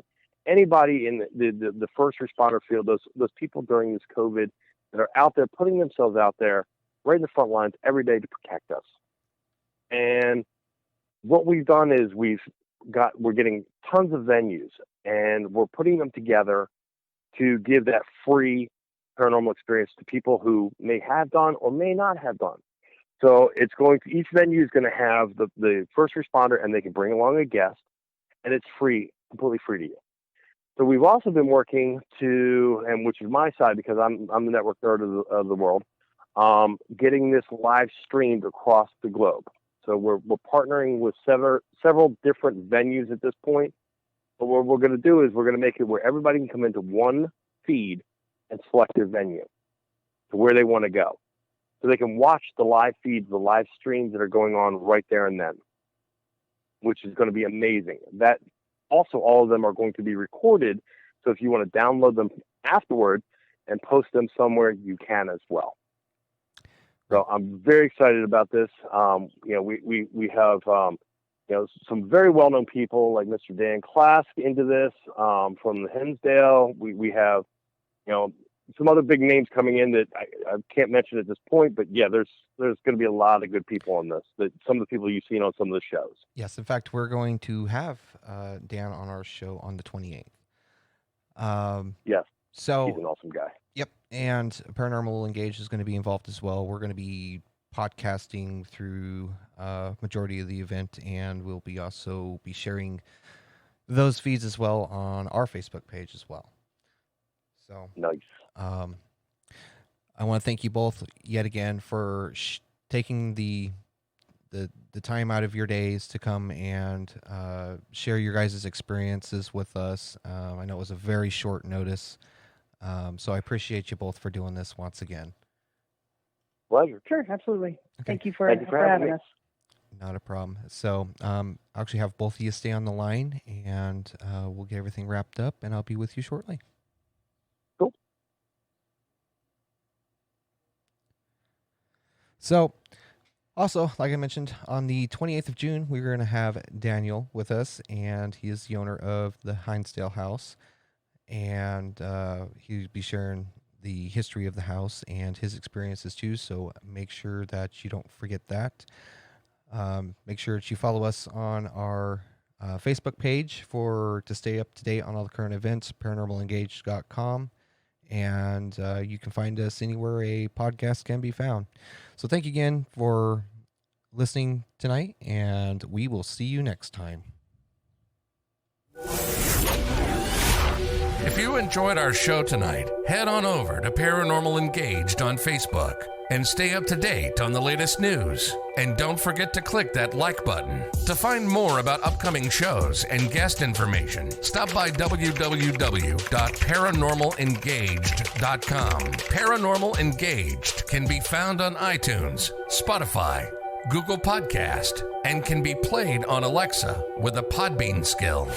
anybody in the first responder field, those people during this COVID that are out there putting themselves out there right in the front lines every day to protect us. And what we've done is we're getting tons of venues, and we're putting them together to give that free paranormal experience to people who may have done or may not have done. So each venue is going to have the first responder, and they can bring along a guest, and it's free, completely free to you. So we've also been working and which is my side because I'm the network nerd of the world, getting this live streamed across the globe. So we're partnering with several different venues at this point. But what we're going to do is we're going to make it where everybody can come into one feed and select their venue to where they want to go. So they can watch the live feeds, the live streams that are going on right there and then, which is going to be amazing. That also, all of them are going to be recorded. So if you want to download them afterward and post them somewhere, you can as well. So I'm very excited about this. We have some very well-known people like Mr. Dan Klask into this from the Hinsdale. We have some other big names coming in that I can't mention at this point, but yeah, there's going to be a lot of good people on this. That some of the people you've seen on some of the shows. Yes, in fact, we're going to have Dan on our show on the 28th. Yes, so he's an awesome guy. Yep, and Paranormal Engaged is going to be involved as well. We're going to be podcasting through majority of the event, and we'll be also be sharing those feeds as well on our Facebook page as well. So nice. I want to thank you both yet again for taking the the time out of your days to come and share your guys' experiences with us. I know it was a very short notice, so I appreciate you both for doing this once again. Pleasure. Sure, absolutely. Okay. Thank you for having having me. us. Not a problem. So I'll actually have both of you stay on the line, and we'll get everything wrapped up, and I'll be with you shortly. Cool. So, also, like I mentioned, on the 28th of June, we're going to have Daniel with us, and he is the owner of the Hinesdale House, and he'll be sharing the history of the house and his experiences too, so make sure that you don't forget that. Make sure that you follow us on our Facebook page to stay up to date on all the current events, paranormalengaged.com. And you can find us anywhere a podcast can be found. So thank you again for listening tonight, and we will see you next time. If you enjoyed our show tonight, head on over to Paranormal Engaged on Facebook and stay up to date on the latest news. And don't forget to click that like button. To find more about upcoming shows and guest information, stop by www.paranormalengaged.com. Paranormal Engaged can be found on iTunes, Spotify, Google Podcast, and can be played on Alexa with a Podbean skill.